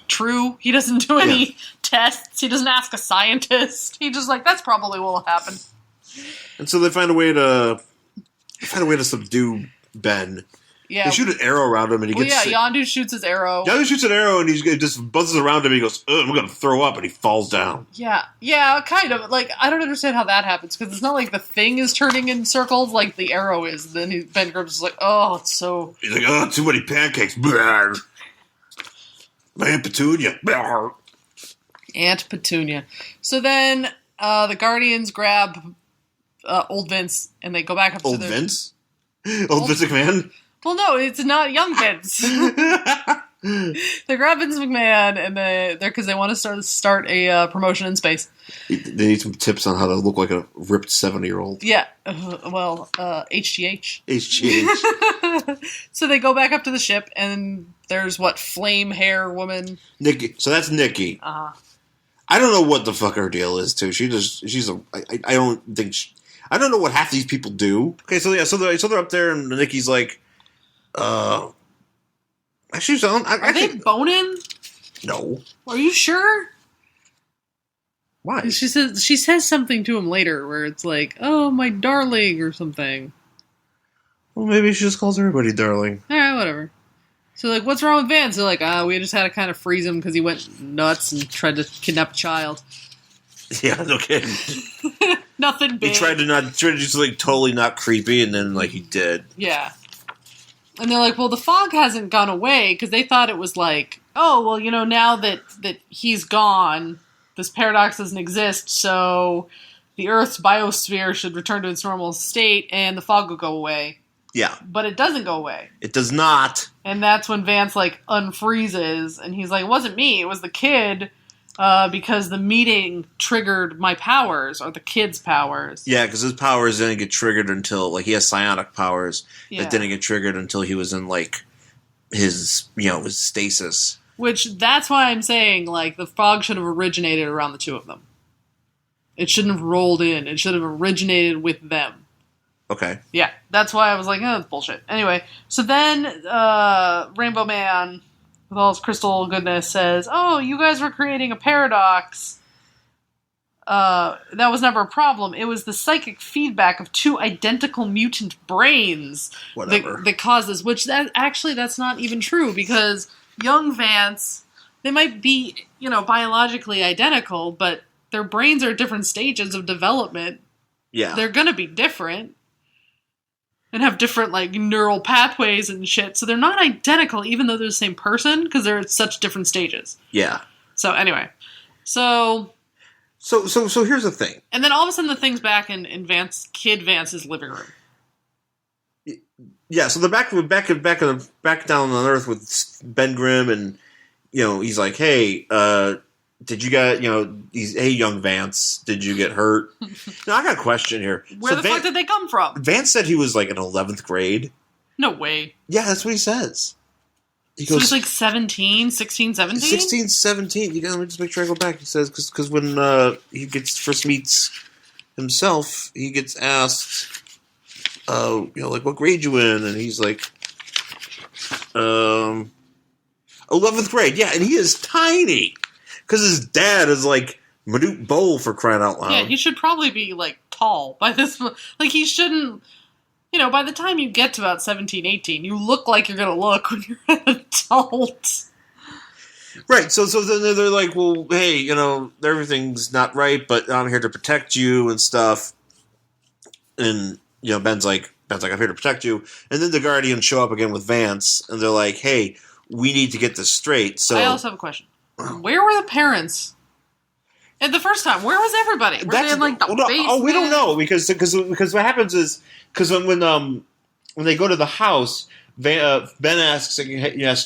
true. He doesn't do any tests. He doesn't ask a scientist. He just like, that's probably what will happen. And so they find a way to subdue Ben. Yeah. They shoot an arrow around him, and he gets... Yeah, Yondu shoots his arrow. Yondu shoots an arrow, and he just buzzes around him, and he goes, I'm going to throw up, and he falls down. Yeah, kind of. Like, I don't understand how that happens, because it's not like the thing is turning in circles like the arrow is. Then Ben Grimm's just like, oh, it's so... He's like, oh, too many pancakes. Blah. My Aunt Petunia. Blah. Aunt Petunia. So then the Guardians grab... Old Vince, and they go back up to Vince? Old Vince McMahon? Well, no, it's not young Vince. They grab Vince McMahon and they're because they want to start a promotion in space. They need some tips on how to look like a ripped 70-year-old. Yeah, HGH. HGH. So they go back up to the ship, and there's flame hair woman. Nikki. So that's Nikki. Uh-huh. I don't know what the fuck her deal is too. I don't know what half these people do. Okay, so they're up there, and Nikki's like, actually, are they boning? No. Are you sure? Why? She says something to him later where it's like, "Oh, my darling," or something. Well, maybe she just calls everybody darling. Alright, whatever. So, like, what's wrong with Vance? They're like, we just had to kind of freeze him because he went nuts and tried to kidnap a child. Yeah, no kidding. Nothing big. He tried to do something totally not creepy, and then, like, he did. Yeah. And they're like, well, the fog hasn't gone away, because they thought it was like, oh, well, now that he's gone, this paradox doesn't exist, so the Earth's biosphere should return to its normal state, and the fog will go away. Yeah. But it doesn't go away. It does not. And that's when Vance, unfreezes, and he's like, it wasn't me, it was the kid, because the meeting triggered my powers, or the kid's powers. Yeah, because his powers didn't get triggered until, he has psionic powers Yeah. that didn't get triggered until he was in, his stasis. Which, that's why I'm saying, the fog should have originated around the two of them. It shouldn't have rolled in. It should have originated with them. Okay. Yeah, that's why I was like, that's bullshit. Anyway, so then Rainbow Man, with all his crystal goodness, says, oh, you guys were creating a paradox. That was never a problem. It was the psychic feedback of two identical mutant brains that caused this, which that's not even true, because young Vance, they might be, biologically identical, but their brains are at different stages of development. Yeah. They're gonna be different. And have different, neural pathways and shit. So they're not identical, even though they're the same person, because they're at such different stages. Yeah. So, anyway. So here's the thing. And then all of a sudden the thing's back in Vance's living room. Yeah, so they're back down on Earth with Ben Grimm, and, he's like, hey, did you get, hey, young Vance, did you get hurt? Now, I got a question here. Where the fuck did they come from? Vance said he was, in 11th grade. No way. Yeah, that's what he says. So he's 17, 16, 17? 16, 17. Let me just make sure I go back. He says, because when he first meets himself, he gets asked, what grade you in? And he's like, 11th grade. Yeah, and he is tiny. Because his dad is Manute Bowl, for crying out loud. Yeah, he should probably be, tall by this. He shouldn't. By the time you get to about 17, 18, you look like you're going to look when you're an adult. Right, so then they're like, well, hey, everything's not right, but I'm here to protect you and stuff. And, Ben's like, I'm here to protect you. And then the Guardians show up again with Vance, and they're like, hey, we need to get this straight. So I also have a question. Where were the parents? And the first time, where was everybody? Were they in the basement? Oh, we don't know because what happens is when they go to the house, Ben asks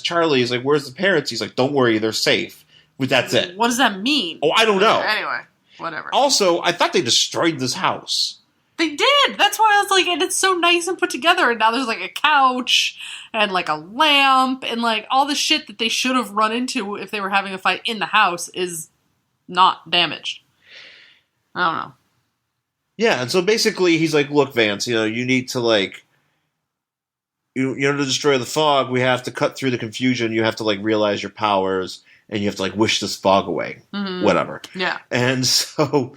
Charlie, he's like, "Where's the parents?" He's like, "Don't worry, they're safe." But that's it. What does that mean? Oh, I don't know. Anyway, whatever. Also, I thought they destroyed this house. They did. That's why I was like, and it's so nice and put together. And now there's a couch and a lamp and all the shit that they should have run into if they were having a fight in the house is not damaged. I don't know. Yeah, and so basically he's like, look, Vance, you need to to destroy the fog, we have to cut through the confusion. You have to realize your powers, and you have to wish this fog away. Mm-hmm. Whatever. Yeah. And so,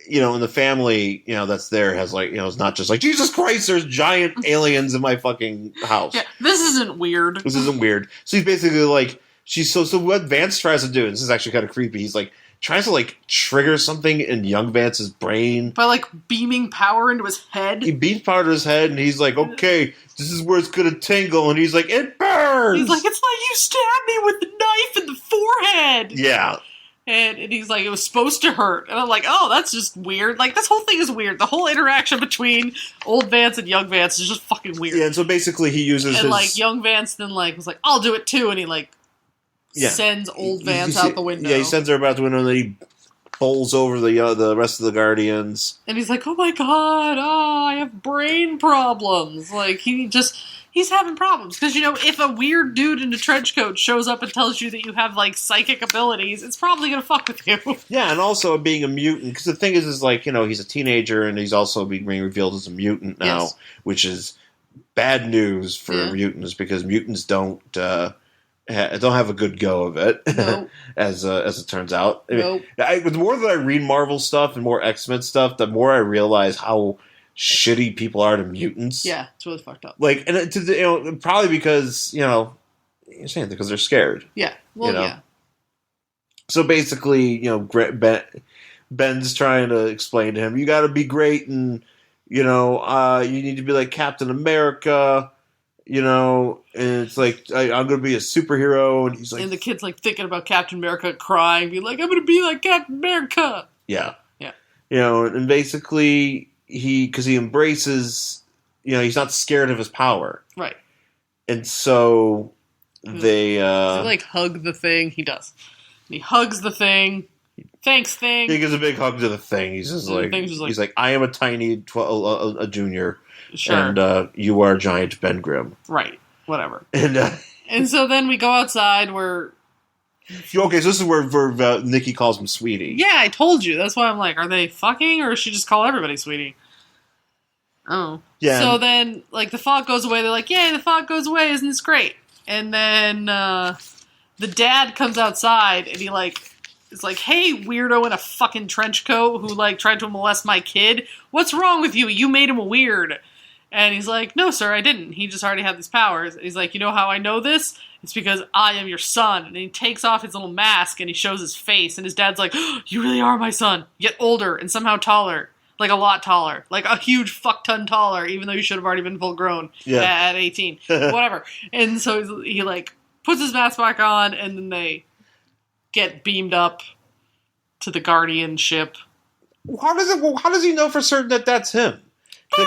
and the family, that's there has it's not just Jesus Christ, there's giant aliens in my fucking house. Yeah, this isn't weird. This isn't weird. So he's basically so what Vance tries to do, and this is actually kind of creepy, he's tries to trigger something in young Vance's brain. By beaming power into his head? He beams power to his head, and he's like, okay, this is where it's gonna tingle, and he's like, it burns! He's like, it's like you stabbed me with the knife in the forehead! Yeah. And he's like, it was supposed to hurt. And I'm like, oh, that's just weird. Like, this whole thing is weird. The whole interaction between old Vance and young Vance is just fucking weird. Yeah, and so basically he uses and, like, young Vance then, like, was like, I'll do it too. And he, like, sends old Vance out the window. Yeah, he sends her out the window, and then he bowls over the rest of the Guardians. And he's like, oh my god, I have brain problems. Like, he's having problems. Because, you know, if a weird dude in a trench coat shows up and tells you that you have, like, psychic abilities, it's probably gonna fuck with you. Yeah, and also being a mutant. Because the thing is, like, you know, he's a teenager, and he's also being revealed as a mutant now, which is bad news for mutants, because mutants don't have a good go of it, nope. as it turns out. Nope. The more that I read Marvel stuff and more X-Men stuff, the more I realize how shitty people are to mutants. Yeah, it's really fucked up. Like, and probably because you're saying because they're scared. Yeah, well, yeah. So basically, Ben's trying to explain to him, you got to be great, and you need to be like Captain America. And it's like, I'm going to be a superhero, and he's like... And the kid's, like, thinking about Captain America, crying, being like, I'm going to be like Captain America! Yeah. Yeah. And basically, because he embraces, he's not scared of his power. Right. And so, they... like, hug the thing. He does. He hugs the thing. Thanks, thing. He gives a big hug to the thing. He's just like... He's like, I am a tiny, a junior... Sure. And you are giant Ben Grimm. Right. Whatever. And so then we go outside where... Okay, so this is where Nikki calls him Sweetie. Yeah, I told you. That's why I'm like, are they fucking, or does she just call everybody Sweetie? Oh. Yeah. So then, like, the fog goes away. They're like, yay, the fog goes away. Isn't this great? And then the dad comes outside, and he, like... It's like, hey, weirdo in a fucking trench coat who, like, tried to molest my kid. What's wrong with you? You made him weird. And he's like, no, sir, I didn't. He just already had these powers. And he's like, you know how I know this? It's because I am your son. And he takes off his little mask and he shows his face. And his dad's like, oh, you really are my son. Yet older and somehow taller. Like a lot taller. Like a huge fuck ton taller, even though you should have already been full grown at 18. Whatever. And so he, like, puts his mask back on, and then they get beamed up to the Guardian ship. How does he know for certain that that's him? I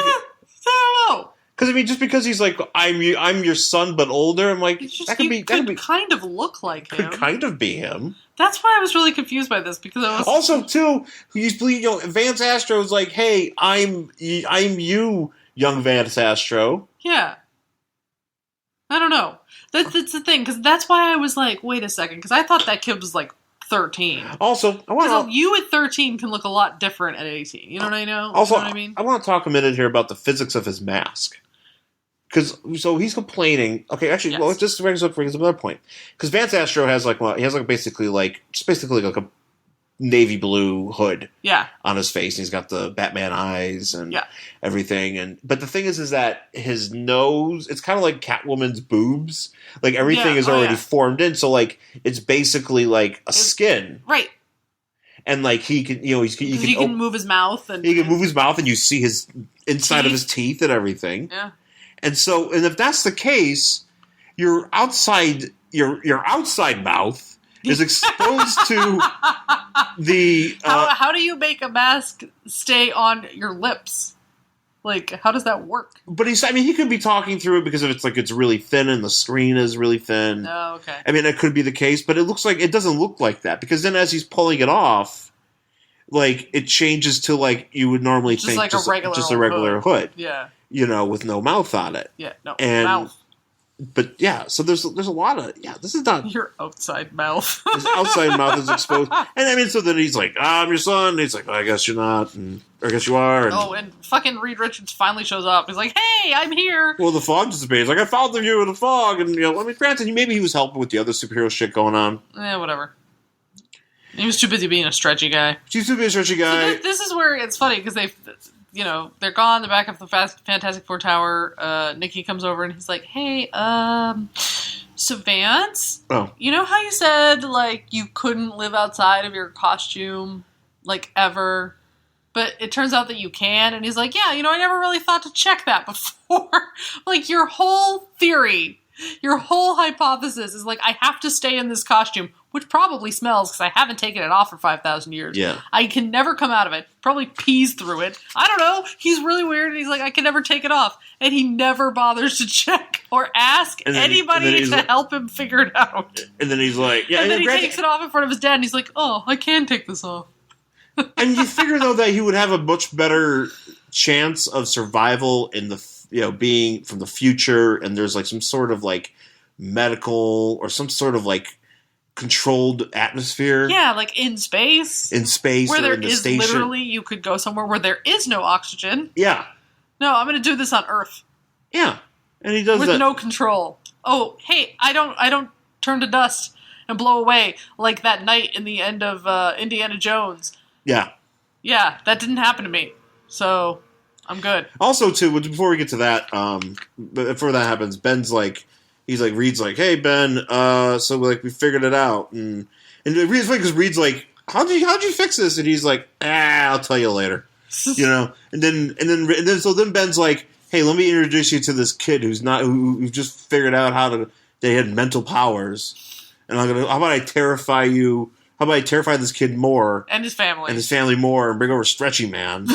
don't know. Because, I mean, just because he's like, I'm your son, but older, I'm like, just, that could kind of look like him. Could kind of be him. That's why I was really confused by this, because I was... Also, too, Vance Astro is like, hey, I'm you, young Vance Astro. Yeah. I don't know. That's the thing, because that's why I was like, wait a second, because I thought that kid was, like, 13. Also, you at 13 can look a lot different at 18. You know what I know? Also, you know what I mean? I want to talk a minute here about the physics of his mask. So he's complaining. Okay, actually, well, it just brings up another point. Because Vance Astro has basically like a navy blue hood on his face, and he's got the Batman eyes and everything. But the thing is that his nose, it's kind of like Catwoman's boobs. Like everything is already formed in, so like it's basically like a skin, right? And like he can, he can move his mouth, and he can move his mouth, and you see his inside of his teeth and everything. Yeah. And so, and if that's the case, your outside mouth is exposed to the. How do you make a mask stay on your lips? Like, how does that work? But he could be talking through it because it's really thin and the screen is really thin. Oh, okay. I mean, that could be the case, but it doesn't look like that, because then as he's pulling it off, like it changes to like you would normally think, like just a regular hood. Yeah. With no mouth on it. Yeah, no mouth. But yeah, so there's a lot of this is not your outside mouth. His outside mouth is exposed, and I mean, so then he's like, "I'm your son." And he's like, "I guess you're not," or "I guess you are." And fucking Reed Richards finally shows up. He's like, "Hey, I'm here." Well, the fog dissipates. Like, I found you in the fog, and granted, maybe he was helping with the other superhero shit going on. Yeah, whatever. He was too busy being a stretchy guy. He's too busy a stretchy guy. So this is where it's funny, because they're gone. They're back up the Fantastic Four tower. Nikki comes over and he's like, "Hey, so Vance, you know how you said like you couldn't live outside of your costume, like ever, but it turns out that you can." And he's like, "Yeah, I never really thought to check that before." Like your whole theory Your whole hypothesis is like, I have to stay in this costume, which probably smells because I haven't taken it off for 5,000 years. Yeah. I can never come out of it. Probably pees through it. I don't know. He's really weird, and he's like, I can never take it off. And he never bothers to check or ask anybody to help him figure it out. And then he's like... Yeah, and then he takes it off in front of his dad, and he's like, oh, I can take this off. And you figure, though, that he would have a much better chance of survival in the... being from the future, and there's like some sort of like medical or some sort of like controlled atmosphere. Yeah, like in space. Where or there in the is station. literally, you could go somewhere where there is no oxygen. Yeah. No, I'm going to do this on Earth. Yeah. And he does with that. no control. Oh, hey, I don't turn to dust and blow away like that night in the end of Indiana Jones. Yeah. Yeah, that didn't happen to me. So... I'm good. Also, too, before we get to that, before that happens, Ben's like, Reed's like, hey, Ben, so like we figured it out, and Reed's funny because Reed's like, how'd you fix this? And he's like, I'll tell you later, and then Ben's like, hey, let me introduce you to this kid who just figured out they had mental powers, and how about I terrify you? How about I terrify this kid more and his family more, and bring over Stretchy Man.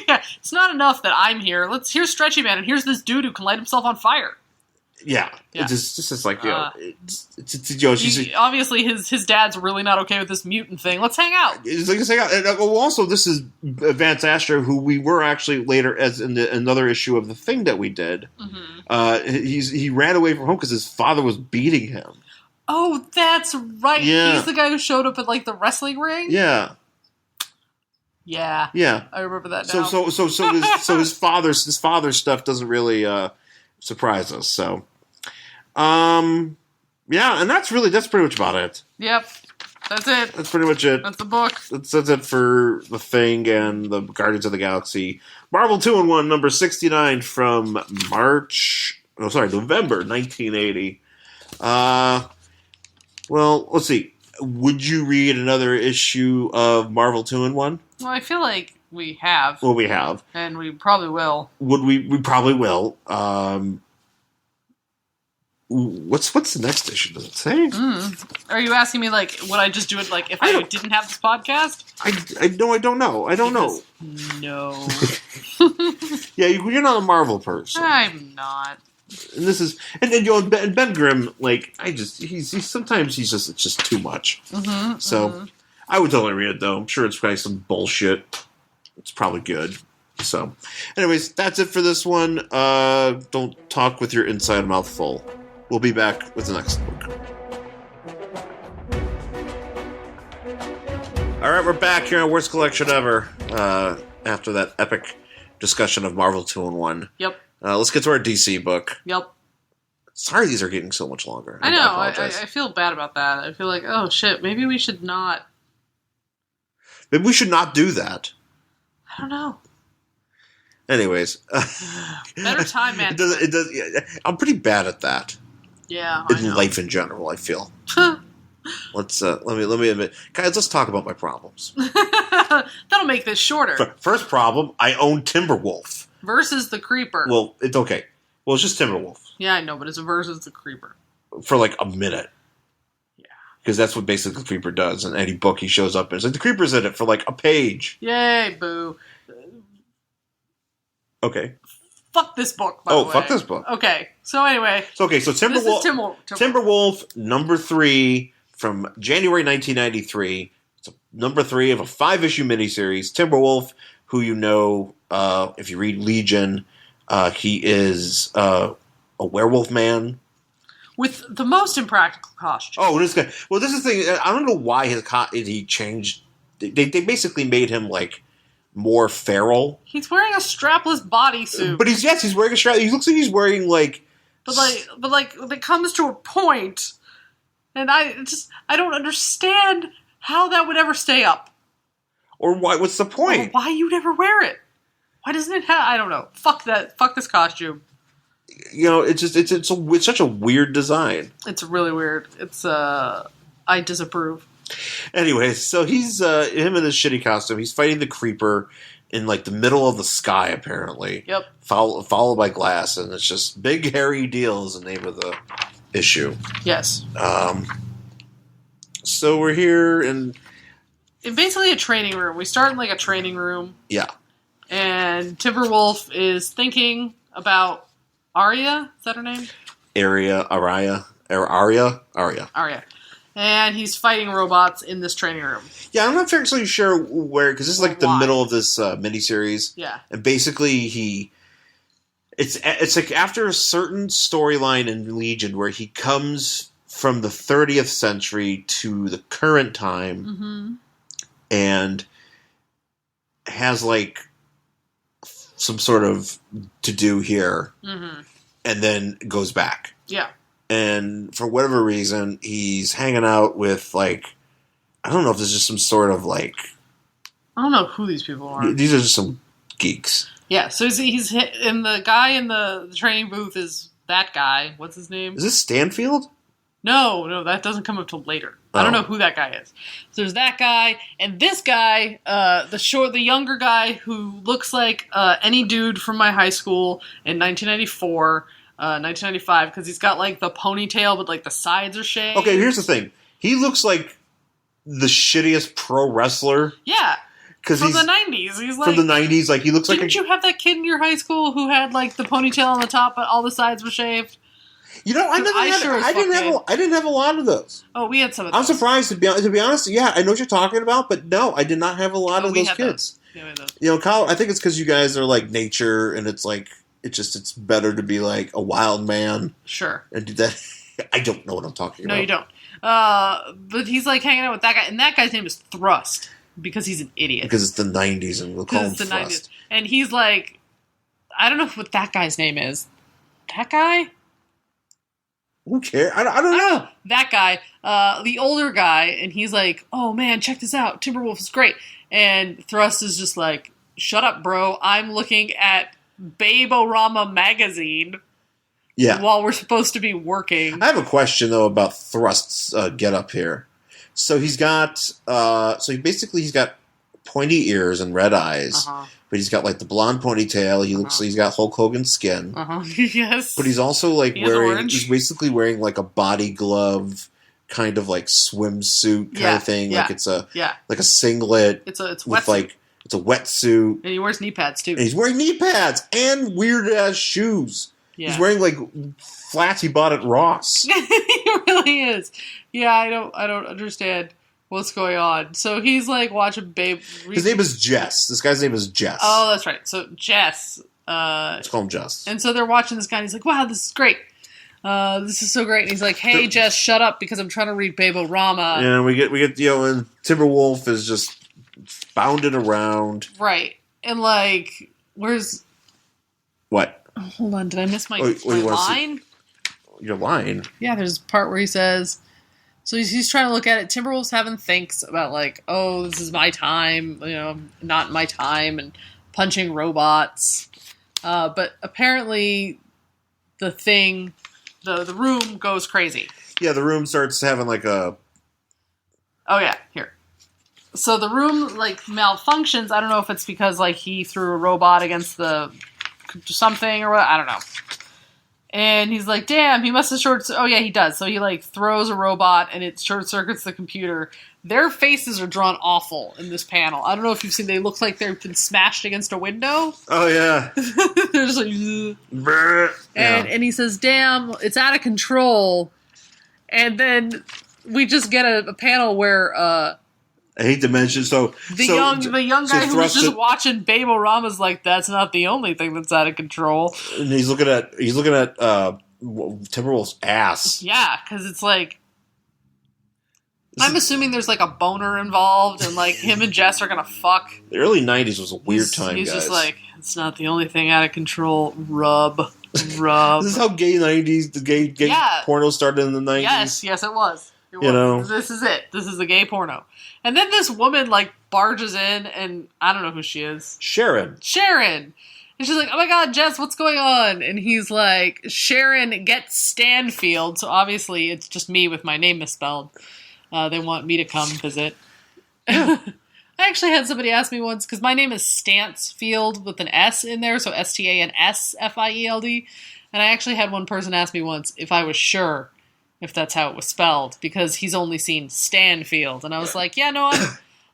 Yeah, it's not enough that I'm here. Here's Stretchy Man, and here's this dude who can light himself on fire. Yeah. It's just like, obviously his dad's really not okay with this mutant thing. Let's hang out. Let's hang out. And also, this is Vance Astro, who we were actually later, as in another issue of the thing that we did. Mm-hmm. He ran away from home because his father was beating him. Oh, that's right. Yeah. He's the guy who showed up at like the wrestling ring. Yeah. Yeah. Yeah. I remember that now. So his father's stuff doesn't really surprise us. So, yeah, and that's pretty much about it. Yep. That's it. That's pretty much it. That's the book. That's it for The Thing and the Guardians of the Galaxy. Marvel 2-in-1, number 69 from November 1980. Well, let's see. Would you read another issue of Marvel 2-in-1? Well, I feel like we have. Well, we have. And we probably will. Would we? We probably will. What's the next issue? Does it say? Are you asking me, like, would I just do it, like, if I didn't have this podcast? I don't know. No. Yeah, you're not a Marvel person. I'm not. And this is and Ben Grimm, like he's sometimes it's just too much. Mm-hmm, so I would totally read it though. I'm sure it's probably some bullshit. It's probably good. So, anyways, that's it for this one. Don't talk with your inside mouth full. We'll be back with the next book. All right, we're back here on Worst Collection Ever. After that epic discussion of Marvel 2-in-1. Yep. Let's get to our DC book. Yep. Sorry these are getting so much longer. I know. I feel bad about that. I feel like, oh, shit, maybe we should not. Maybe we should not do that. I don't know. Anyways. Better time, man. It does, yeah, I'm pretty bad at that. Yeah, in life in general, I feel. Let me admit. Guys, let's talk about my problems. That'll make this shorter. First problem, I own Timberwolf. Versus the Creeper. Well, it's okay. Well, it's just Timberwolf. Yeah, I know, but it's versus the Creeper. For like a minute. Yeah. Because that's what basically the Creeper does in any book he shows up in. It's like the Creeper's in it for like a page. Yay, boo. Okay. Fuck this book, by the way. Fuck this book. Okay, so anyway. So Timberwolf number 3 from January 1993. It's number 3 of a 5-issue miniseries. Timberwolf, who you know, if you read Legion, he is a werewolf man. With the most impractical costume. Oh, this guy. Well, this is the thing. I don't know why he changed. They basically made him like more feral. He's wearing a strapless bodysuit. But he's wearing a strap. He looks like he's wearing like. But it comes to a point, and I don't understand how that would ever stay up. Or why? What's the point? Or why you'd ever wear it? Why doesn't it have? I don't know. Fuck that. Fuck this costume. You know, it's such a weird design. It's really weird. It's I disapprove. Anyway, so he's him in his shitty costume. He's fighting the Creeper in like the middle of the sky, apparently. Yep. Followed by glass, and it's just Big Hairy Deal is the name of the issue. Yes. So we're here in basically a training room. We start in like a training room. Yeah. And Timberwolf is thinking about Arya. Is that her name? Arya. And he's fighting robots in this training room. Yeah, I'm not actually sure where, because this is like the why. middle of this miniseries. Yeah. And basically it's like after a certain storyline in Legion where he comes from the 30th century to the current time and has like some sort of to do here and then goes back. Yeah. And for whatever reason, he's hanging out with, like, I don't know if this is just some sort of, like... I don't know who these people are. These are just some geeks. Yeah, so he's and the guy in the training booth is that guy. What's his name? Is this Stanfield? No, that doesn't come up till later. I don't know who that guy is. So there's that guy, and this guy, the younger guy who looks like any dude from my high school in 1994... 1995, because he's got like the ponytail, but like the sides are shaved. Okay, here's the thing. He looks like the shittiest pro wrestler. Yeah, because from the 90s. He's like from the 90s. Like he looks like. Didn't you have that kid in your high school who had like the ponytail on the top, but all the sides were shaved? You know, I didn't have a lot of those. Oh, we had some of those. I'm surprised to be honest. Yeah, I know what you're talking about, but no, I did not have a lot of those kids. Yeah, we had those. You know, Kyle, I think it's because you guys are like nature, and it's like. It's better to be like a wild man. Sure. And do that. I don't know what I'm talking about. No, you don't. But he's like hanging out with that guy, and that guy's name is Thrust because he's an idiot. Because it's the 90s, and we'll call him Thrust. 90s. And he's like, I don't know what that guy's name is. That guy? Who cares? I don't know. That guy, the older guy, and he's like, oh man, check this out. Timberwolf is great. And Thrust is just like, shut up, bro. I'm looking at Babe-O-Rama magazine while we're supposed to be working. I have a question, though, about Thrust's get-up here. So he's got... he's got pointy ears and red eyes. But he's got, like, the blonde ponytail. He looks like he's got Hulk Hogan skin. Yes. But he's also, like, orange. He's basically wearing, like, a body glove kind of, like, swimsuit kind of thing. Like, it's a... Like a singlet. It's wetsuit. With, like... It's a wetsuit. And he wears knee pads, too. And he's wearing knee pads and weird-ass shoes. Yeah. He's wearing, like, flats he bought at Ross. He really is. Yeah, I don't understand what's going on. So he's, like, watching Babe... His name is Jess. This guy's name is Jess. Oh, that's right. So Jess... Let's call him Jess. And so they're watching this guy, and he's like, wow, this is great. This is so great. And he's like, hey, Jess, shut up, because I'm trying to read Babe-O-Rama. Yeah, we get and Timberwolf is just... bounded around. Right. And, like, where's... What? Oh, hold on. Did I miss my line? Your line? Yeah, there's a part where he says... So he's trying to look at it. Timberwolf's having thinks about, like, oh, this is my time. You know, not my time. And punching robots. But apparently the thing... The room goes crazy. Yeah, the room starts having, like, a... Oh, yeah. Here. So the room, like, malfunctions. I don't know if it's because, like, he threw a robot against the something or what. I don't know. And he's like, damn, he must have oh, yeah, he does. So he, like, throws a robot and it short-circuits the computer. Their faces are drawn awful in this panel. I don't know if you've seen, they look like they've been smashed against a window. Oh, yeah. They're just like, and he says, damn, it's out of control. And then we just get a panel where... I hate to mention the young guy who was just watching Babe-O-Rama's like, that's not the only thing that's out of control. And he's looking at Timberwolf's ass. Yeah, because it's like I'm assuming there's like a boner involved, and like him and Jess are gonna fuck. The early '90s was a weird time. He's guys. just like, it's not the only thing out of control. Rub. This is how gay '90s, the gay porno started in the '90s. Yes, it was. You know, this is it. This is a gay porno. And then this woman, like, barges in, and I don't know who she is. Sharon. And she's like, oh my god, Jess, what's going on? And he's like, Sharon gets Stanfield. So obviously it's just me with my name misspelled. They want me to come visit. I actually had somebody ask me once, because my name is Stansfield with an S in there, so Stansfield. And I actually had one person ask me once if I was sure if that's how it was spelled, because he's only seen Stanfield. And I was like, yeah, no,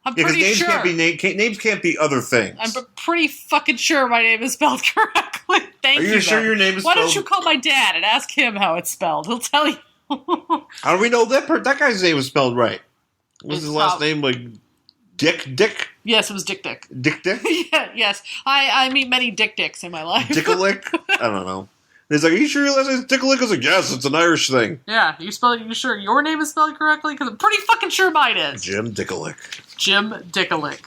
I'm pretty names sure. Names can't be other things. I'm pretty fucking sure my name is spelled correctly. Thank you. Are you sure your name is Why spelled? don't you call my dad and ask him how it's spelled? He'll tell you. How do we know that guy's name was spelled right? What was his last name? Like Dick? Yes, it was Dick. Dick? Yeah, yes. I meet many Dicks in my life. Dickalick? I don't know. And he's like, are you sure your last name is Dickalick? I was like, yes, it's an Irish thing. Yeah, you sure your name is spelled correctly? Because I'm pretty fucking sure mine is. Jim Dickalick. Jim Dickalick.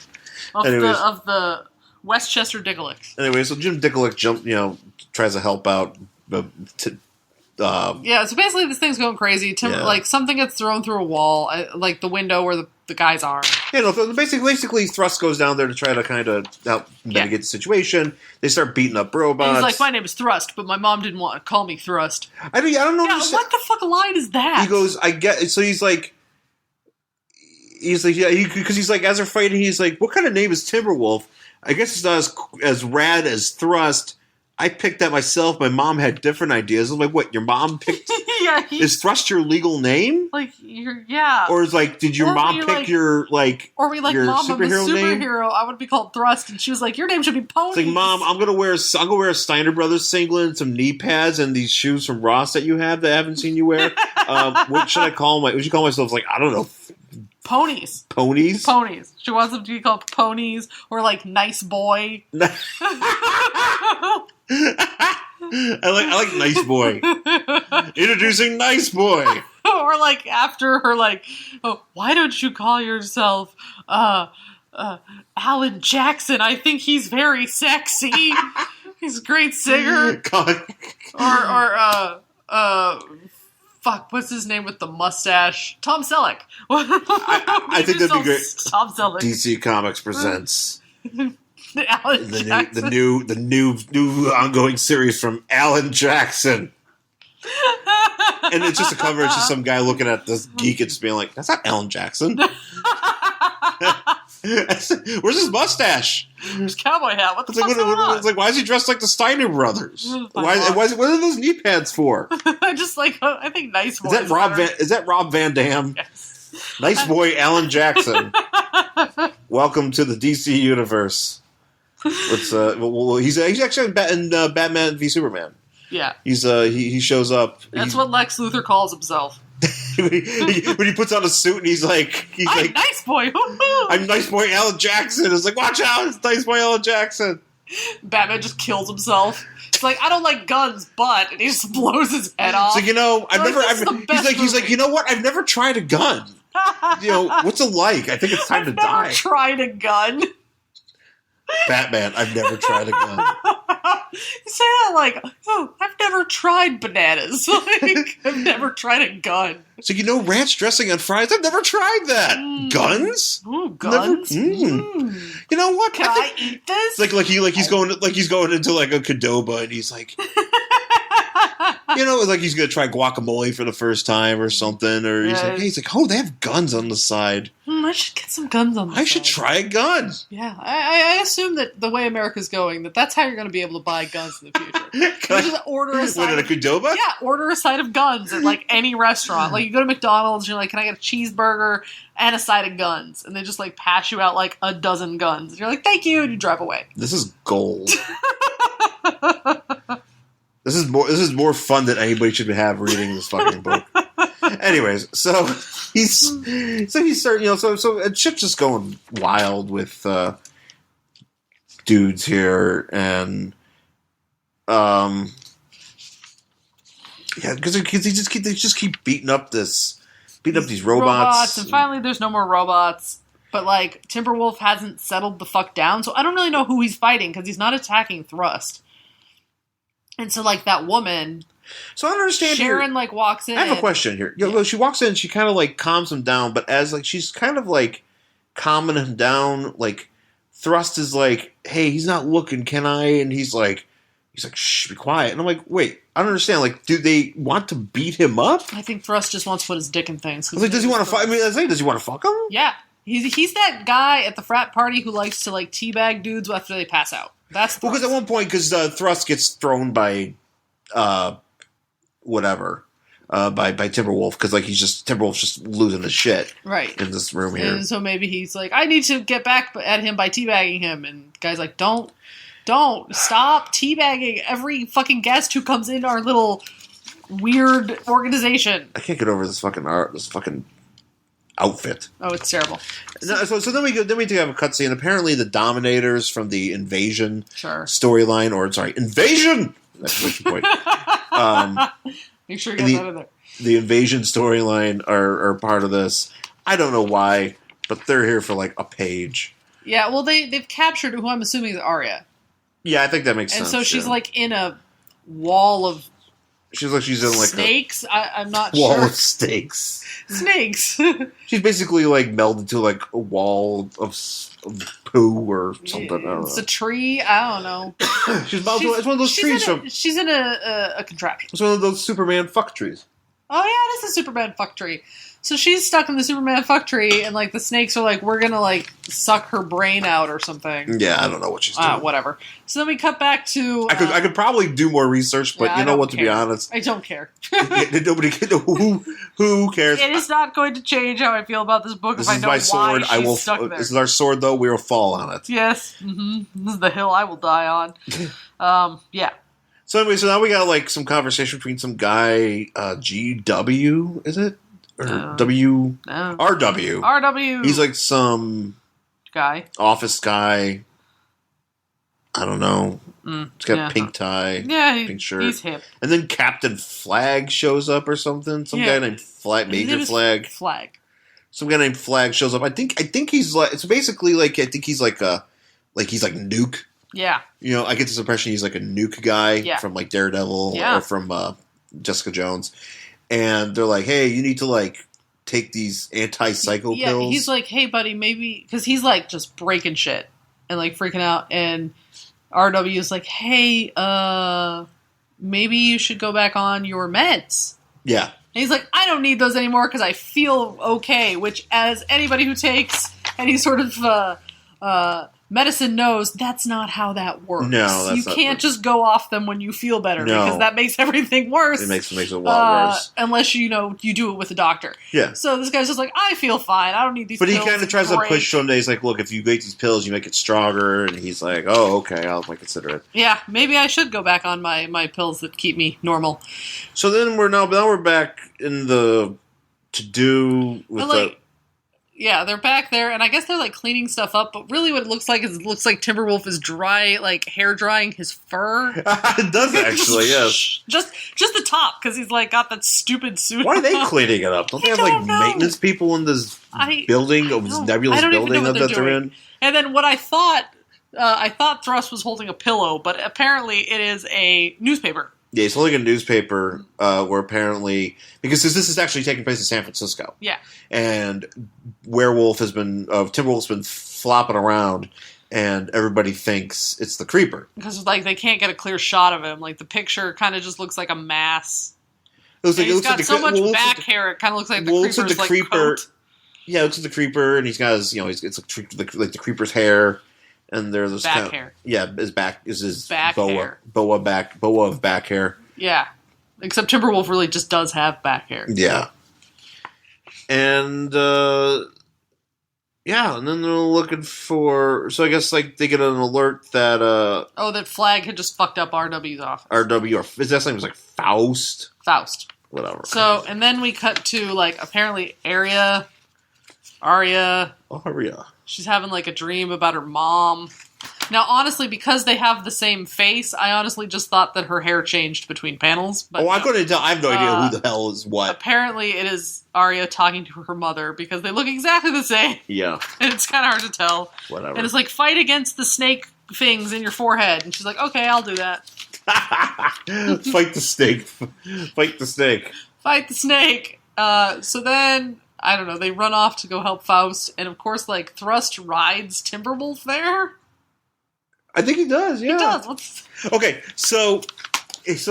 Of the Westchester Dickalicks. Anyway, so Jim Dickalick tries to help out. Yeah, so basically this thing's going crazy. Like, something gets thrown through a wall, like the window where the guys are. Yeah, no, basically Thrust goes down there to try to kind of help mitigate the situation. They start beating up robots. And he's like, my name is Thrust, but my mom didn't want to call me Thrust. I don't know. Yeah, what the fuck line is that? He goes, I get. So he's like, yeah, because he's like, as they're fighting, he's like, what kind of name is Timberwolf? I guess it's not as rad as Thrust. I picked that myself. My mom had different ideas. I'm like, what? Your mom picked? Yeah. Is Thrust your legal name? Like, yeah. Or is like, did your mom pick your like? Or we like, your Mom, I'm a superhero name? superhero. I would be called Thrust, and she was like, your name should be Pony. It's like, Mom, I'm gonna wear a Steiner Brothers singlet, and some knee pads, and these shoes from Ross that you have that I haven't seen you wear. What should I call my? What should you call myself? Like, I don't know. Ponies. Ponies? Ponies. She wants them to be called Ponies, or like Nice Boy. I like Nice Boy. Introducing Nice Boy. Or like after her, like, oh, why don't you call yourself Alan Jackson? I think he's very sexy. He's a great singer. God. Fuck, what's his name with the mustache? Tom Selleck. I think that'd be great. Tom Selleck. DC Comics presents Alan Jackson. the new ongoing series from Alan Jackson. And it's just a cover. It's just some guy looking at this geek and just being like, "That's not Alan Jackson." Where's his mustache? His cowboy hat. What the fuck's going on? It's like, why is he dressed like the Steiner brothers? What are those knee pads for? I just like. I think Nice Boy. Is that Rob Van Dam? Yes. Nice Boy Alan Jackson. Welcome to the DC universe. He's actually in Batman v Superman. Yeah. He shows up. That's what Lex Luthor calls himself. when he puts on a suit and he's like Nice Boy. Woo-hoo. I'm Nice Boy Alan Jackson. It's like, watch out, it's Nice Boy Alan Jackson. Batman just kills himself. It's like, I don't like guns, but and he just blows his head off. So he's like, you know what? I've never tried a gun. What's it like? I think it's time to die. I've tried a gun. Batman, I've never tried a gun. You say that like, oh, I've never tried bananas. Like, I've never tried a gun. So ranch dressing on fries? I've never tried that. Guns? Ooh, guns. You know what? Can I eat this? He's going into like a Qdoba and he's like, like he's gonna try guacamole for the first time or something, or he's like, oh, they have guns on the side. I should get some guns on the side. I should try a gun. Yeah, I assume that the way America's going, that's how you're going to be able to buy guns in the future. Just order a side of Qdoba? Yeah, order a side of guns at like any restaurant. Like you go to McDonald's, you're like, can I get a cheeseburger and a side of guns? And they just like pass you out like a dozen guns. And you're like, thank you, and you drive away. This is gold. This is more fun than anybody should have reading this fucking book. Anyways, so he's starting, so shit's just going wild with dudes here, and because they just keep beating up these robots, and finally there's no more robots. But like Timberwolf hasn't settled the fuck down, so I don't really know who he's fighting because he's not attacking Thrust. And so, like, that woman... So I don't understand Sharon, here. like, walks in. I have a question here. She walks in, she kind of, like, calms him down, but as, like, she's kind of, like, calming him down, like, Thrust is like, hey, he's not looking, can I? And he's like, shh, be quiet. And I'm like, wait, I don't understand. Like, do they want to beat him up? I think Thrust just wants to put his dick in things. I was like, does he want to fuck? I mean, does he want to fuck him? Yeah. He's that guy at the frat party who likes to like teabag dudes after they pass out. That's Well, because at one point, Thrust gets thrown by whatever. By Timberwolf, because like Timberwolf's just losing his shit right in this room here. And so maybe he's like, I need to get back at him by teabagging him, and the guy's like, don't stop teabagging every fucking guest who comes in our little weird organization. I can't get over this fucking outfit. Oh, it's terrible. So then we have a cutscene. Apparently, the Dominators from the Invasion storyline, Invasion. Exclamation point. Make sure you get that in there. The Invasion storyline are part of this. I don't know why, but they're here for like a page. Yeah, well, they've captured who I'm assuming is Arya. Yeah, I think that makes sense. And so she's like in a wall of. She's in like snakes. I'm not wall sure. Wall of snakes. Snakes. She's basically like melded to like a wall of poo or something. I don't know. It's a tree. I don't know. It's one of those trees she's in a contraption. It's one of those Superman fuck trees. Oh yeah, it is a Superman fuck tree. So she's stuck in the Superman fuck tree, and like the snakes are like, we're gonna like suck her brain out or something. Yeah, I don't know what she's doing. Whatever. So then we cut back to. I could probably do more research, but you know what? To be honest, I don't care. Nobody who cares. It is not going to change how I feel about this book. This if is I know my sword. Why she's stuck there. This is our sword, though. We will fall on it. Yes. Mm-hmm. This is the hill I will die on. Yeah. So anyway, now we got like some conversation between some guy, GW, is it? Or RW. RW. He's like some guy. Office guy. I don't know. He's got a pink tie. Yeah, pink shirt. He's hip. And then Captain Flag shows up or something. Some guy named Major Flag. Some guy named Flag shows up. I think he's like. It's basically like I think he's like he's like Nuke. Yeah. You know, I get this impression he's like a Nuke guy from like Daredevil or from Jessica Jones. And they're like, hey, you need to like take these anti-psycho pills. Yeah, he's like, hey, buddy, maybe because he's like just breaking shit and like freaking out. And RW is like, hey, maybe you should go back on your meds. Yeah. And he's like, I don't need those anymore because I feel okay. Which, as anybody who takes any sort of medicine knows, that's not how that works. No, you can't just go off them when you feel better because that makes everything worse. It makes it a lot worse. Unless you do it with a doctor. Yeah. So this guy's just like, I feel fine. I don't need these pills. But he kind of tries to push someday. He's like, look, if you make these pills, you make it stronger. And he's like, oh, okay, I'll consider it. Yeah, maybe I should go back on my pills that keep me normal. So then we're back in the to-do with yeah, they're back there, and I guess they're like cleaning stuff up. But really, what it looks like Timberwolf is hair drying his fur. It does actually, yes. Just the top, because he's like got that stupid suit. Why are they cleaning it up? Don't they have like maintenance people in this building, this nebulous building that they're in? And then what I thought Thrust was holding a pillow, but apparently it is a newspaper. Yeah, he's holding a newspaper where apparently... Because this is actually taking place in San Francisco. Yeah. And Timberwolf's been flopping around, and everybody thinks it's the Creeper. Because, like, they can't get a clear shot of him. Like, the picture kind of just looks like a mass. He's got so much back hair, it kind of looks like the Creeper's coat. Yeah, it looks like the Creeper, and he's got his, it's like the Creeper's hair. And there's this back hair. Yeah, his back is his back hair. Boa of back hair. Yeah. Except Timberwolf really just does have back hair. Yeah. And and then they're looking for I guess like they get an alert that that Flag had just fucked up RW's office. RW or his last name was like Faust. Whatever. So and then we cut to like apparently Arya. She's having like a dream about her mom. Now, honestly, because they have the same face, I honestly just thought that her hair changed between panels. But I couldn't tell. I have no idea who the hell is what. Apparently, it is Arya talking to her mother because they look exactly the same. Yeah. And it's kind of hard to tell. Whatever. And it's like, fight against the snake things in your forehead. And she's like, okay, I'll do that. Fight the snake. Fight the snake. Fight the snake. So then... I don't know, they run off to go help Faust, and of course, like, Thrust rides Timberwolf there? I think he does, yeah. He does. Okay, so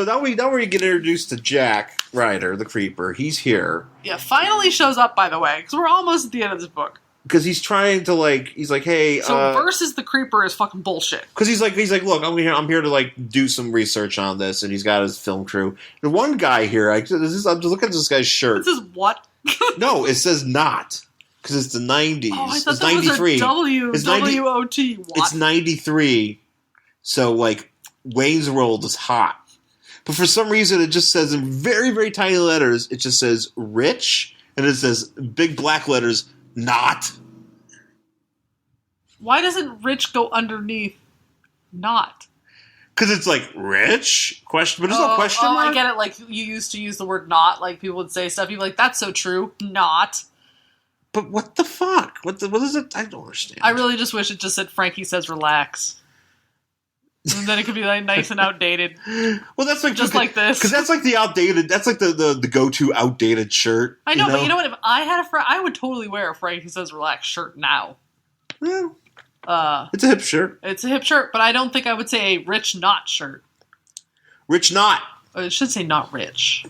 now we get introduced to Jack Ryder, the Creeper. He's here. Yeah, finally shows up, by the way, because we're almost at the end of this book. because he's trying to like, he's like, hey, So versus the creeper is fucking bullshit. because he's like, look, I'm here to like do some research on this, and he's got his film crew. The one guy here, I'm just looking at this guy's shirt. This is what? No, it says not because it's the 90s. Oh, I thought it's that 93. was a W. It's 90 W-O-T. What? It's 93. So like Wayne's World is hot. But for some reason, it just says in very, very tiny letters, it just says rich, and it says big black letters, not. Why doesn't rich go underneath not? Because it's like, rich? Question, but there's no question mark. I get it. Like, you used to use the word not. Like, people would say stuff. You'd be like, that's so true. Not. But what the fuck? What is it? I don't understand. I really just wish it just said Frankie says relax. And then it could be like nice and outdated. Well, that's like just like this, because that's like the outdated. That's like the go-to outdated shirt. I know, but you know what? If I had a friend, I would totally wear a Frankie says relax shirt now. Yeah, it's a hip shirt. It's a hip shirt, but I don't think I would say a rich not shirt. Rich not. It should say not rich.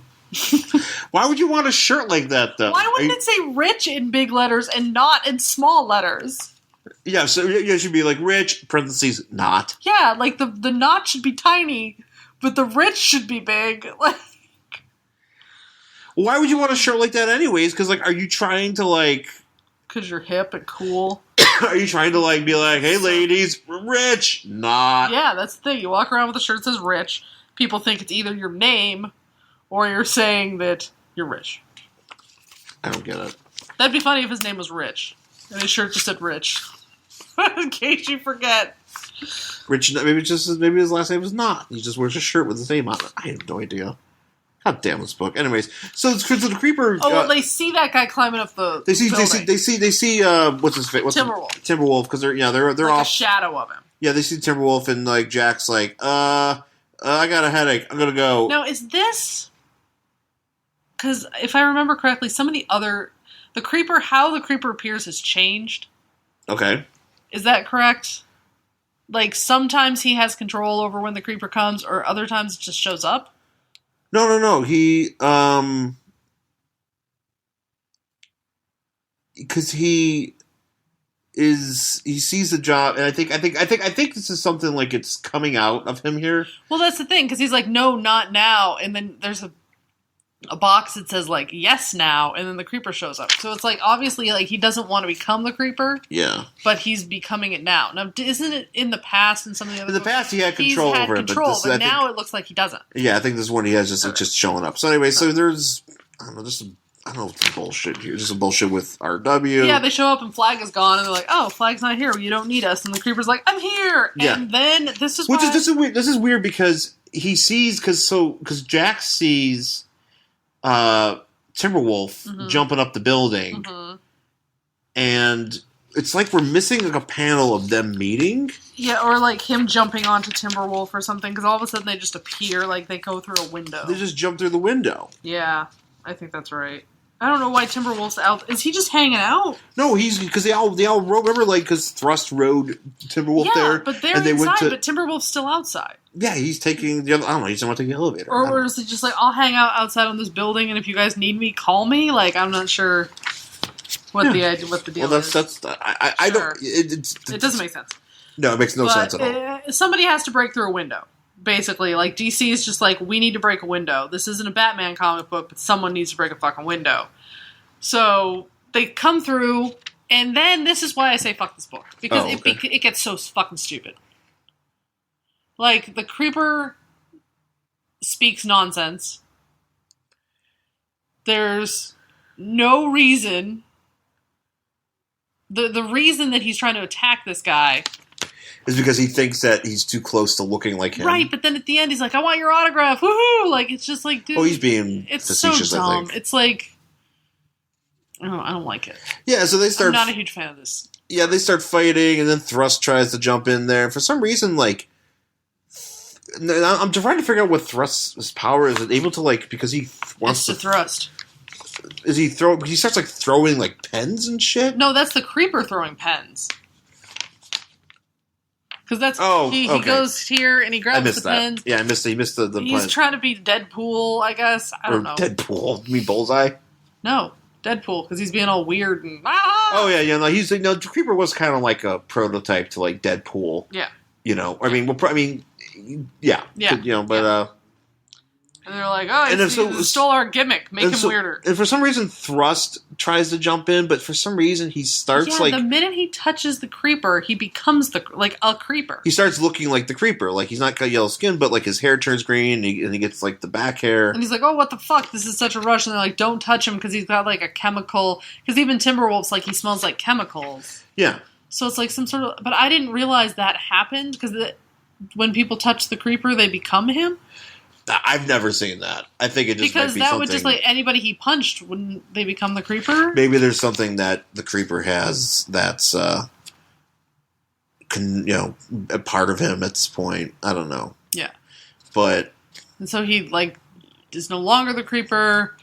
Why would you want a shirt like that though? Why wouldn't it say rich in big letters and not in small letters? Yeah, so it should be like rich, parentheses, not. Yeah, like the not should be tiny, but the rich should be big. Like, why would you want a shirt like that anyways? Because, like, are you trying to, like... Because you're hip and cool. Are you trying to, like, be like, hey, ladies, we're rich? Not. Yeah, that's the thing. You walk around with a shirt that says rich. People think it's either your name or you're saying that you're rich. I don't get it. That'd be funny if his name was Rich. And his shirt just said Rich. In case you forget. Rich, maybe his last name is not. He just wears a shirt with his name on it. I have no idea. God damn this book. Anyways, so the creeper. Oh, well, they see that guy climbing up the. They see. building. They see. What's his face? Timberwolf. Because they're like off. A shadow of him. Yeah, they see Timberwolf, and like Jack's like, I got a headache. I'm gonna go. Now, is this? Because if I remember correctly, some of the other. How the creeper appears has changed. Okay. Is that correct? Like, sometimes he has control over when the creeper comes, or other times it just shows up? No. He, because he sees the job, and I think this is something like it's coming out of him here. Well, that's the thing, because he's like, no, not now, and then there's a box that says, like, yes, now, and then the creeper shows up. So it's like, obviously, like, he doesn't want to become the creeper. Yeah. But he's becoming it now. Now, isn't it in the past and some of the other In the past, he had control over it. But now it looks like he doesn't. Yeah, I think this one he has just showing up. So anyway, so there's, I don't know, some bullshit here. Just some bullshit with RW. Yeah, they show up and Flag is gone, and they're like, oh, Flag's not here. You don't need us. And the creeper's like, I'm here. Yeah. And then this is This is weird because he sees, because Jack sees Timberwolf jumping up the building, and it's like we're missing like a panel of them meeting. Yeah, or like him jumping onto Timberwolf or something, because all of a sudden they just appear like they go through a window. They just jump through the window. Yeah, I think that's right. I don't know why Timberwolf's out. Is he just hanging out? No, he's because they all rode, remember, like, because Thrust rode Timberwolf there. Yeah, but they're and inside, but Timberwolf's still outside. Yeah, he's taking the other. I don't know. He's going to take the elevator. Or is it just like, I'll hang out outside on this building, and if you guys need me, call me? Like, I'm not sure what the deal is. I don't. It doesn't make sense. No, it makes no sense at all. Somebody has to break through a window. Basically, like, DC is just like, we need to break a window. This isn't a Batman comic book, but someone needs to break a fucking window. So they come through, and then this is why I say fuck this book, because it gets so fucking stupid. Like, the creeper speaks nonsense. There's no reason. The reason that he's trying to attack this guy is because he thinks that he's too close to looking like him. Right, but then at the end he's like, I want your autograph, woohoo! Like, it's just like, dude. Oh, he's being it's facetious, so dumb. I think. It's like, I don't like it. Yeah, so they start. I'm not a huge fan of this. Yeah, they start fighting, and then Thrust tries to jump in there. For some reason, like, I'm trying to figure out what Thrust's power is. Is it able to, like, because he wants to thrust? Is he throw? He starts like throwing like pens and shit. No, that's the creeper throwing pens. Because that's he goes here and he grabs the pens. Yeah, I missed. He missed the. He's trying to be Deadpool, I guess. I don't know. Deadpool? You mean Bullseye? No, Deadpool, because he's being all weird and Oh yeah, yeah. No, the Creeper was kind of like a prototype to like Deadpool. Yeah. Yeah. Yeah. But and they're like, oh, he stole our gimmick, make him weirder. And for some reason, Thrust tries to jump in, but for some reason, he starts the minute he touches the Creeper, he becomes a Creeper. He starts looking like the Creeper. Like, he's not got yellow skin, but like his hair turns green, and he gets like the back hair. And he's like, oh, what the fuck? This is such a rush. And they're like, don't touch him because he's got like a chemical. Because even Timberwolf's like, he smells like chemicals. Yeah. So it's like some sort of. But I didn't realize that happened because when people touch the Creeper, they become him. I've never seen that. I think it just because might be that something, would just like anybody he punched, wouldn't they become the Creeper? Maybe there's something that the Creeper has that's a part of him at this point. I don't know. Yeah, but and so he like is no longer the Creeper,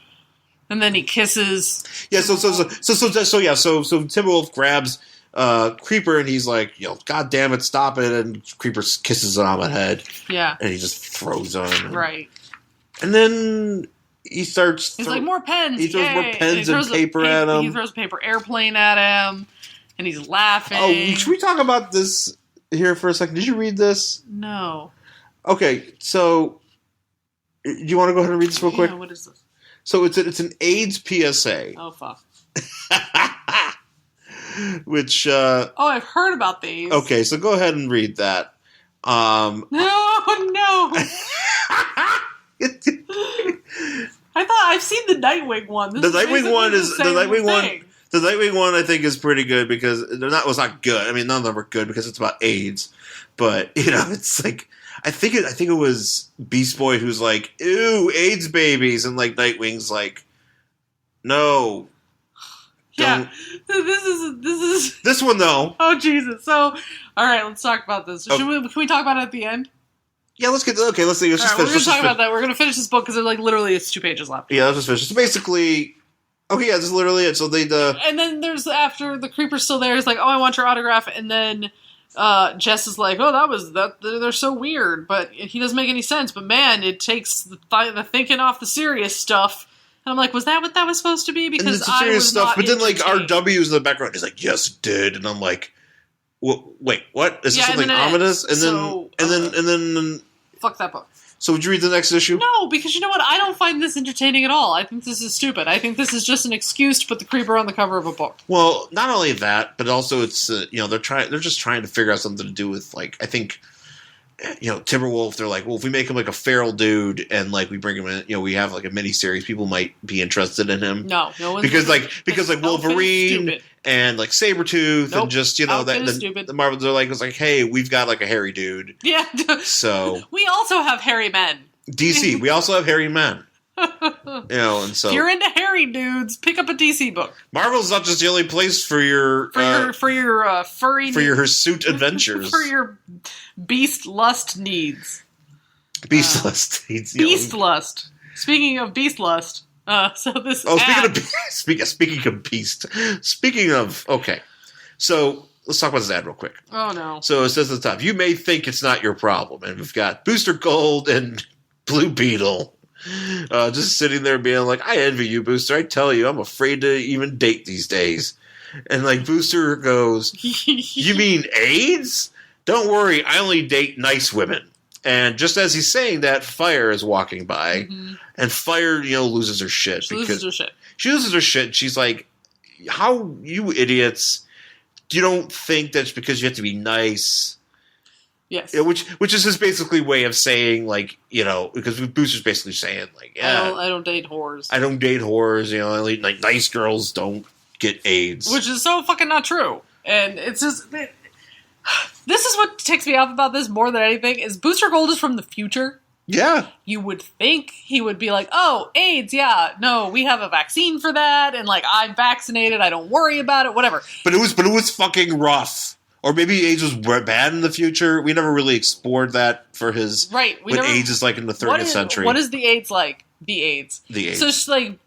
and then he kisses. Yeah. So Timberwolf grabs Creeper and he's like, God damn it, stop it! And Creeper kisses him on the head. Yeah, and he just throws on him. Right. And then he starts. He's like, more pens. He throws more pens and paper at him. He throws a paper airplane at him, and he's laughing. Oh, should we talk about this here for a second? Did you read this? No. Okay, so do you want to go ahead and read this real quick? Yeah, what is this? So it's an AIDS PSA. Oh fuck. Which I've heard about these. Okay, so go ahead and read that. No. I thought I've seen the Nightwing one. The Nightwing one I think is pretty good because it's not good. I mean, none of them are good because it's about AIDS. But it's like I think it was Beast Boy who's like, ew, AIDS babies, and like Nightwing's like, no. Yeah, this is this one though. Oh Jesus! So, all right, let's talk about this. Can we talk about it at the end? Yeah, let's see. Let's just finish. We're going to talk about that. We're going to finish this book because there's literally it's 2 pages left. Yeah, let's just finish. So basically, this is literally it. So and then there's after the Creeper's still there. He's like, oh, I want your autograph. And then Jess is like, oh, they're so weird, but he doesn't make any sense. But man, it takes the thinking off the serious stuff. And I'm like, was that what that was supposed to be? Because and it's the serious stuff. But then like RW's in the background. He's like, yes, it did. And I'm like, wait, what? Is this something ominous? And then fuck that book. So would you read the next issue? No, because you know what? I don't find this entertaining at all. I think this is stupid. I think this is just an excuse to put the Creeper on the cover of a book. Well, not only that, but also it's they're just trying to figure out something to do with like I think Timberwolf. They're like, well, if we make him like a feral dude and like we bring him in, we have like a mini series, people might be interested in him. No one's because Wolverine and like Sabretooth and just the Marvels are like it's like, hey, we've got like a hairy dude. Yeah. So we also have hairy men. DC, we also have hairy men. And so if you're into hairy dudes, pick up a DC book. Marvel's not just the only place for your furry for your hirsute adventures for your beast lust needs. Beast lust needs. Beast lust. Speaking of beast lust, so this. Oh, speaking of beast. Speaking of so let's talk about this ad real quick. Oh no! So it says at the top, you may think it's not your problem, and we've got Booster Gold and Blue Beetle. Just sitting there being like, I envy you, Booster. I tell you, I'm afraid to even date these days. And like Booster goes, you mean AIDS? Don't worry, I only date nice women. And just as he's saying that, Fire is walking by, and Fire, loses her shit. She loses her shit. She loses her shit. She's like, how you idiots, you don't think that's because you have to be nice. Yes. Yeah, which is his basically way of saying, like, because Booster's basically saying, like, yeah. I don't date whores. I don't date whores, only, like, nice girls don't get AIDS. Which is so fucking not true. And it's just... This is what ticks me off about this more than anything, is Booster Gold is from the future. Yeah. You would think he would be like, oh, AIDS, yeah, no, we have a vaccine for that, and, like, I'm vaccinated, I don't worry about it, whatever. But it was fucking rough. Or maybe AIDS was bad in the future. We never really explored that for his... Right. AIDS is like in the 30th century. What is the AIDS like? The AIDS. So she's like...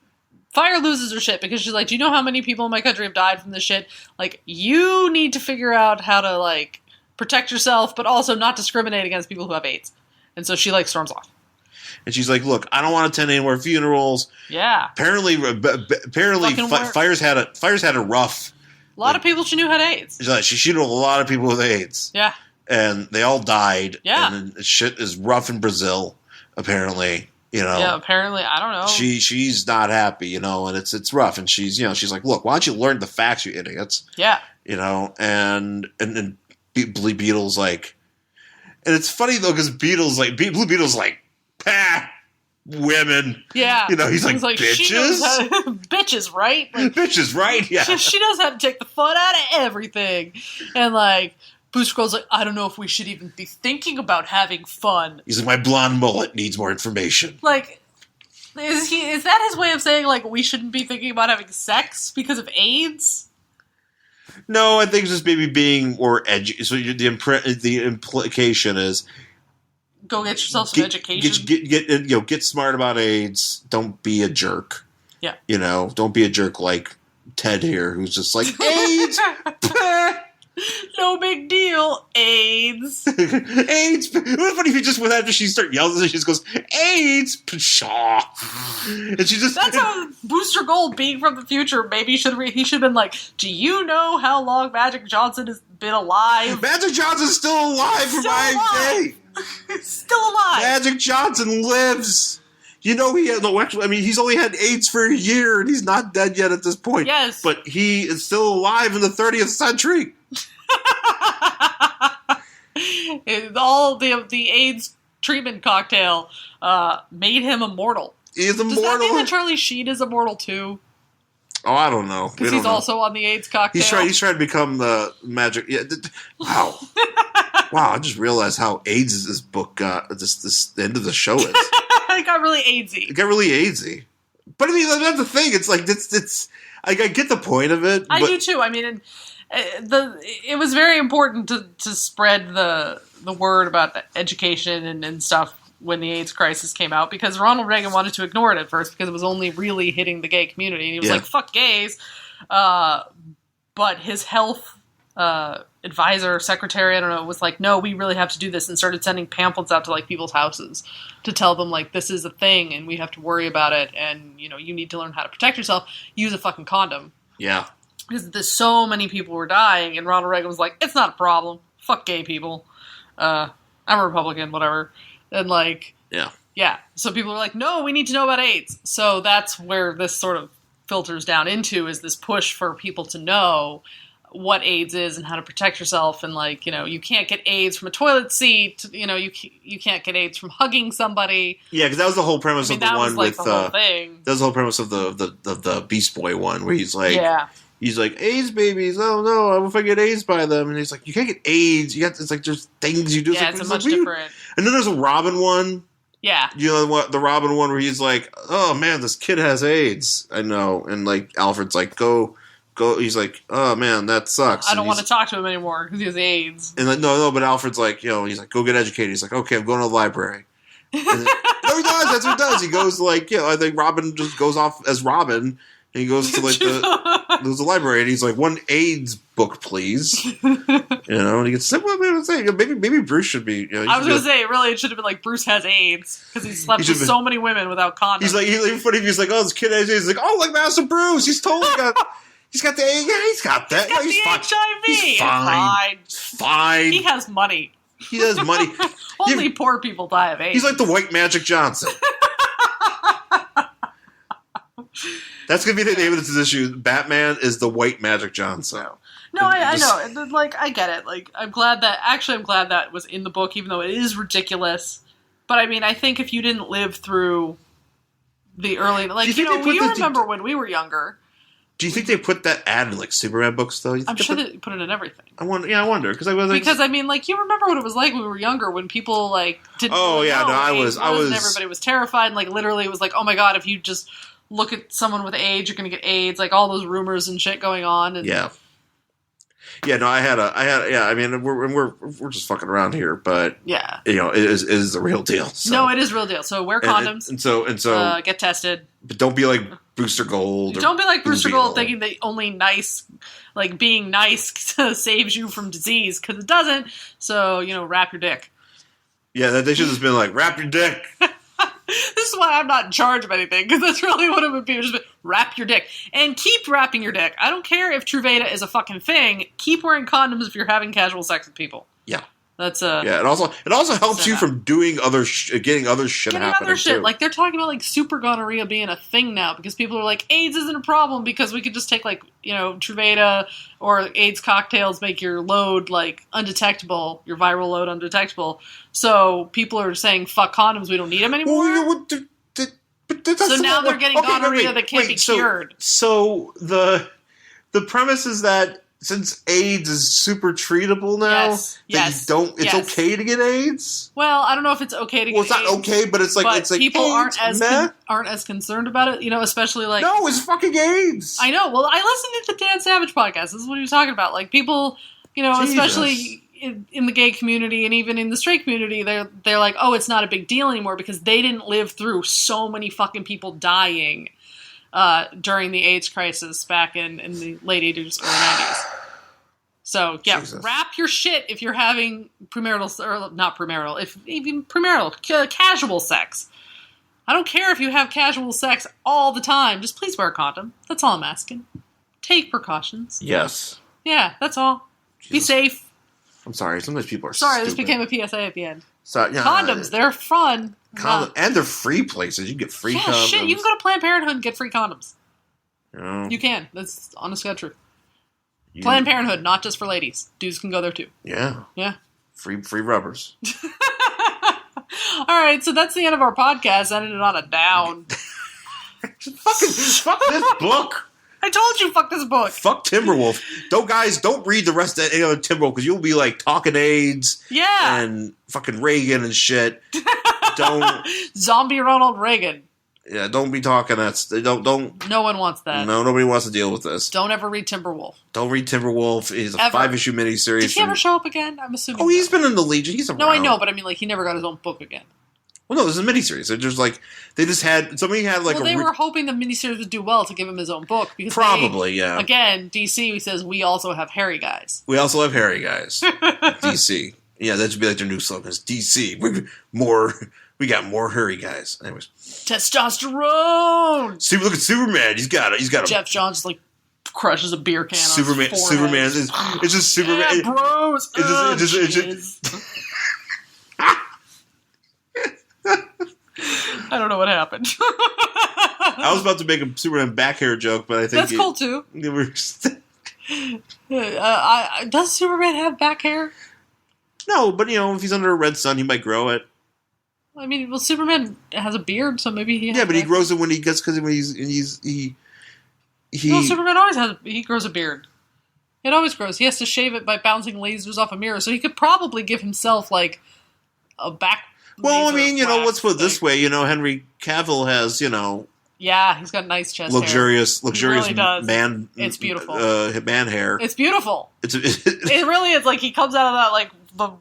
Fire loses her shit because she's like, do you know how many people in my country have died from this shit? Like, you need to figure out how to, like, protect yourself, but also not discriminate against people who have AIDS. And so she, like, storms off. And she's like, look, I don't want to attend any more funerals. Yeah. Apparently Fire's had a rough A lot of people she knew had AIDS. She knew a lot of people with AIDS. Yeah. And they all died. Yeah. And shit is rough in Brazil, apparently. Yeah, apparently. I don't know. She's not happy, and it's rough. And she's like, look, why don't you learn the facts, you idiots? Yeah. And Beetle's like, and it's funny though, because Blue Beetle's like, women. Yeah. He's like bitches? Bitches, right? Like, bitches, right? Yeah. She knows how to take the fun out of everything. And like, Booster Gold's like, I don't know if we should even be thinking about having fun. He's like, my blonde mullet needs more information. Like, is that his way of saying, like, we shouldn't be thinking about having sex because of AIDS? No, I think it's just maybe being more edgy. So the implication is, go get yourself some education. Get smart about AIDS. Don't be a jerk. Yeah. Don't be a jerk like Ted here, who's just like, AIDS. No big deal. AIDS. AIDS. What if he just went after she started yelling and she just goes, AIDS. Pshaw. And she just. That's how Booster Gold, being from the future, maybe he should have been like, do you know how long Magic Johnson has been alive? Magic Johnson's still alive for my day. Still alive. Magic Johnson lives. He had he's only had AIDS for a year and he's not dead yet at this point. Yes. But he is still alive in the 30th century. All the AIDS treatment cocktail made him immortal. He is immortal. Does that mean that Charlie Sheen is immortal too? Oh, I don't know. Because he's also on the AIDS cocktail. He's trying to become the magic. Yeah. Wow. Wow. I just realized how AIDS is this book got. The end of the show is. It got really AIDSy. It got really AIDSy. But I mean, that's the thing. It's like it's. I get the point of it. I do too. I mean, it was very important to spread the word about education and stuff when the AIDS crisis came out, because Ronald Reagan wanted to ignore it at first because it was only really hitting the gay community. And he was like, fuck gays. But his health advisor, secretary, I don't know, was like, no, we really have to do this, and started sending pamphlets out to like people's houses to tell them like, this is a thing and we have to worry about it, and you need to learn how to protect yourself. Use a fucking condom. Yeah. Because so many people were dying, and Ronald Reagan was like, it's not a problem. Fuck gay people. I'm a Republican, whatever. And like, yeah. So people were like, no, we need to know about AIDS. So that's where this sort of filters down into, is this push for people to know what AIDS is and how to protect yourself. And like, you can't get AIDS from a toilet seat. You can't get AIDS from hugging somebody. Yeah, because that was the whole premise of the one with the whole thing. That was the whole premise of the Beast Boy one, where he's like, he's like, AIDS babies. Oh no, if I get AIDS by them, and he's like, you can't get AIDS. It's like there's things you do. Yeah, it's much different. And then there's a Robin one. Yeah. What, the Robin one where he's like, oh man, this kid has AIDS. I know, and like Alfred's like, go. He's like, oh man, that sucks. I don't want to talk to him anymore because he has AIDS. And like, no, but Alfred's like, he's like, go get educated. He's like, okay, I'm going to the library. And then, no, he does. That's what he does. He goes like, I think Robin just goes off as Robin, and he goes to like there's a library, and he's like, one AIDS book, please. And he gets maybe Bruce should be. I was going to say, really, it should have been like, Bruce has AIDS because he slept with so many women without condoms. He's like, he's like, oh, this kid has AIDS. He's like, oh, like Master Bruce, he's totally got. He's got the AIDS. Yeah, he's got that. He's got the HIV. He's fine. It's fine. He has money. He has money. Only poor people die of AIDS. He's like the White Magic Johnson. That's going to be the name of this issue. Batman is the White Magic Johnson. No, I know. Like, I get it. Like, I'm glad that was in the book, even though it is ridiculous. But I mean, I think if you didn't live through the early, like, you remember when we were younger. Do you think they put that ad in like Superman books though? I'm sure they put it in everything. I wonder because I mean, like, you remember what it was like when we were younger, when people like didn't. Oh really yeah, know no, I was. And everybody was terrified. And, like, literally, it was like, oh my god, if you just look at someone with AIDS, you're going to get AIDS. Like, all those rumors and shit going on. And, yeah. No, I had. Yeah, I mean, we're just fucking around here, but yeah, it is the real deal. So. No, it is real deal. So wear condoms. And so get tested. But don't be like Booster Gold. Don't be like Booster Gold, thinking that only being nice saves you from disease, because it doesn't. So wrap your dick. Yeah, they should have been like, wrap your dick. This is why I'm not in charge of anything, because that's really what it would be. Just be, wrap your dick. And keep wrapping your dick. I don't care if Truvada is a fucking thing. Keep wearing condoms if you're having casual sex with people. Yeah. That's yeah. It also helps you from doing getting other shit happening too. Like they're talking about like super gonorrhea being a thing now because people are like AIDS isn't a problem because we could just take like Truvada or AIDS cocktails make your load like undetectable, your viral load undetectable. So people are saying fuck condoms, we don't need them anymore. Well, so now they're getting gonorrhea that can't be cured. So the premise is that since AIDS is super treatable now, it's okay to get AIDS? Well, I don't know if it's okay to get AIDS. Well, it's not okay, but it's like people AIDS, aren't as concerned about it, especially like... No, it's fucking AIDS! I know. Well, I listened to the Dan Savage podcast. This is what he was talking about. Like, people, especially in the gay community and even in the straight community, they're like, oh, it's not a big deal anymore because they didn't live through so many fucking people dying during the AIDS crisis back in the late 80s, early 90s. So, yeah, Jesus. Wrap your shit if you're having premarital, or not premarital, if even premarital, casual sex. I don't care if you have casual sex all the time. Just please wear a condom. That's all I'm asking. Take precautions. Yes. Yeah, that's all. Jesus. Be safe. I'm sorry. Sometimes people are Sorry, stupid. This became a PSA at the end. So, yeah, condoms, they're fun. And they're free places. You can get free condoms. Shit, you can go to Planned Parenthood and get free condoms. Yeah. You can. That's honest God truth. Planned Parenthood, not just for ladies. Dudes can go there too. Yeah. Yeah. Free rubbers. All right, so that's the end of our podcast. Ended it on a down. Fuck this book. I told you, fuck this book. Fuck Timberwolf. Don't read the rest of any other Timberwolf because you'll be like talking AIDS. Yeah. And fucking Reagan and shit. Don't. Zombie Ronald Reagan. Yeah, don't be talking that. Don't. No one wants that. No, nobody wants to deal with this. Don't ever read Timberwolf. Don't read Timberwolf. He's a 5-issue miniseries. Did he ever show up again? I'm assuming. Oh, he's been in the Legion. He's around. No, I know, but I mean, like, he never got his own book again. Well, no, this is a miniseries. They're just like somebody had like. Well, they were hoping the miniseries would do well to give him his own book because yeah. Again, DC says we also have hairy guys. We also have hairy guys. DC, yeah, that should be like their new slogans. DC, we got more hairy guys. Anyways, testosterone. See, look at Superman. He's got a. Jeff Johns just like crushes a beer can. Superman. On his forehead. It's just Superman. Yeah, bros. It's just. I don't know what happened. I was about to make a Superman back hair joke, but I think that's cool too. Does Superman have back hair? No, but if he's under a red sun, he might grow it. I mean, well, Superman has a beard, so maybe he. Yeah, but he grows it when he gets No, Superman always grows a beard. It always grows. He has to shave it by bouncing lasers off a mirror, so he could probably give himself like a back. Well, I mean, let's put it this way. Henry Cavill has, Yeah, he's got nice chest luxurious really man. It's beautiful. Man hair. It's beautiful. It really is. Like he comes out of that like the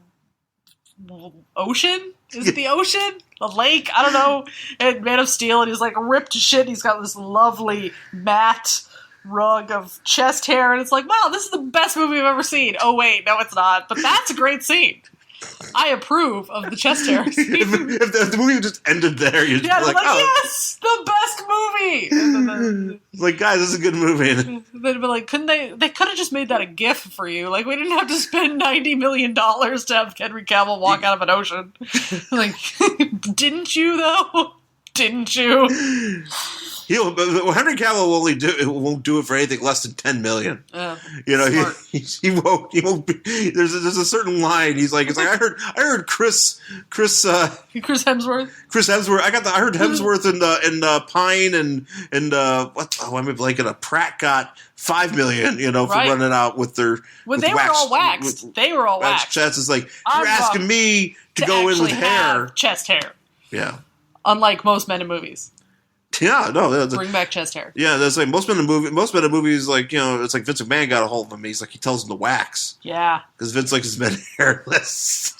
ocean. Is it the ocean? The lake? I don't know. And Man of Steel, and he's like ripped to shit. He's got this lovely matte rug of chest hair, and it's like, wow, this is the best movie I've ever seen. Oh wait, no, it's not. But that's a great scene. I approve of the chest hair. if the movie just ended there, you'd be like, oh. Yes, the best movie. It's like, guys, this is a good movie. They'd be like, couldn't they? They could have just made that a GIF for you. Like, we didn't have to spend $90 million to have Henry Cavill walk out of an ocean. Like, didn't you though? Didn't you? Henry Cavill won't do it for anything less than $10 million. He won't be. There's a certain line. He's like, I heard Chris Hemsworth. Chris Hemsworth. I heard Hemsworth in Pine and what? Oh, I'm blanking. A Pratt got $5 million. For running out with their. Well, they were all waxed. They were all waxed. Chest is like, you're asking me to go in with hair, chest hair. Yeah. Unlike most men in movies. Yeah, no. Bring back chest hair. Yeah, that's like most men in movies, like, it's like Vince McMahon got a hold of him. He's like, he tells him to wax. Yeah. Because Vince likes his men hairless.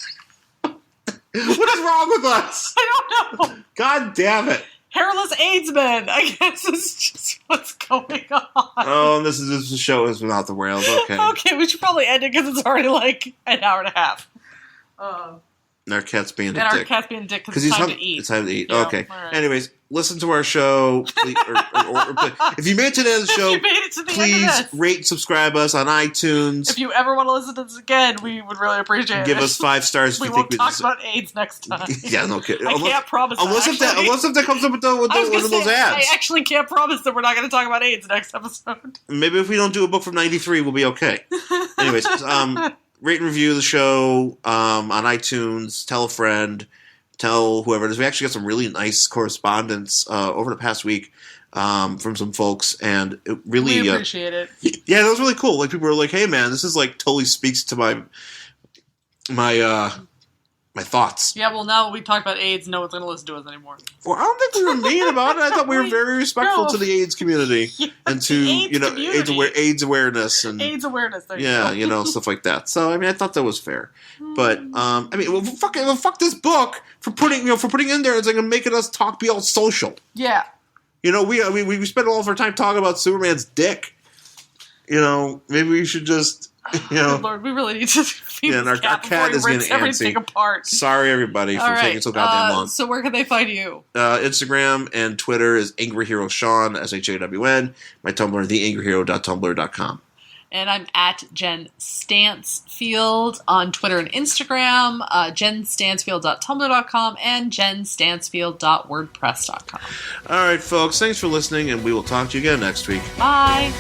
What is wrong with us? I don't know. God damn it. Hairless AIDS men. I guess is just what's going on. Oh, this show is without the rails. Okay. Okay, we should probably end it because it's already like an hour and a half. And our cat's being a dick. And our cat's being a dick because it's time to eat. It's time to eat. Yeah, okay. right. Anyways, listen to our show. Please, if you made it to the end of the show, please rate and subscribe us on iTunes. If you ever want to listen to this again, we would really appreciate it. Give us 5 stars. We won't talk about AIDS next time. Yeah, no kidding. I can't promise unless if that comes up with one of those ads. I actually can't promise that we're not going to talk about AIDS next episode. Maybe if we don't do a book from '93, we'll be okay. Anyways, rate and review the show on iTunes. Tell a friend. Tell whoever it is. We actually got some really nice correspondence over the past week from some folks, and it really we appreciate it. Yeah, that was really cool. Like people were like, "Hey, man, this is like totally speaks to my thoughts." Yeah, well, now that we talked about AIDS, no one's going to listen to us anymore. Well, I don't think we were mean about it. I thought we were very respectful to the AIDS community and to AIDS awareness and AIDS awareness. Stuff like that. So I mean, I thought that was fair. But I mean, well, fuck this book for putting in there. It's like making us be all social. Yeah. We spend all of our time talking about Superman's dick. Maybe we should just. Good Lord, we really need to feed and our cat is getting everything apart. Sorry, everybody, for taking so goddamn long. So where can they find you? Instagram and Twitter is Angry Hero Shawn, SHAWN. My Tumblr, theangryhero.tumblr.com. And I'm at Jen Stansfield on Twitter and Instagram, jenstansfield.tumblr.com, and jenstansfield.wordpress.com. All right, folks, thanks for listening, and we will talk to you again next week. Bye.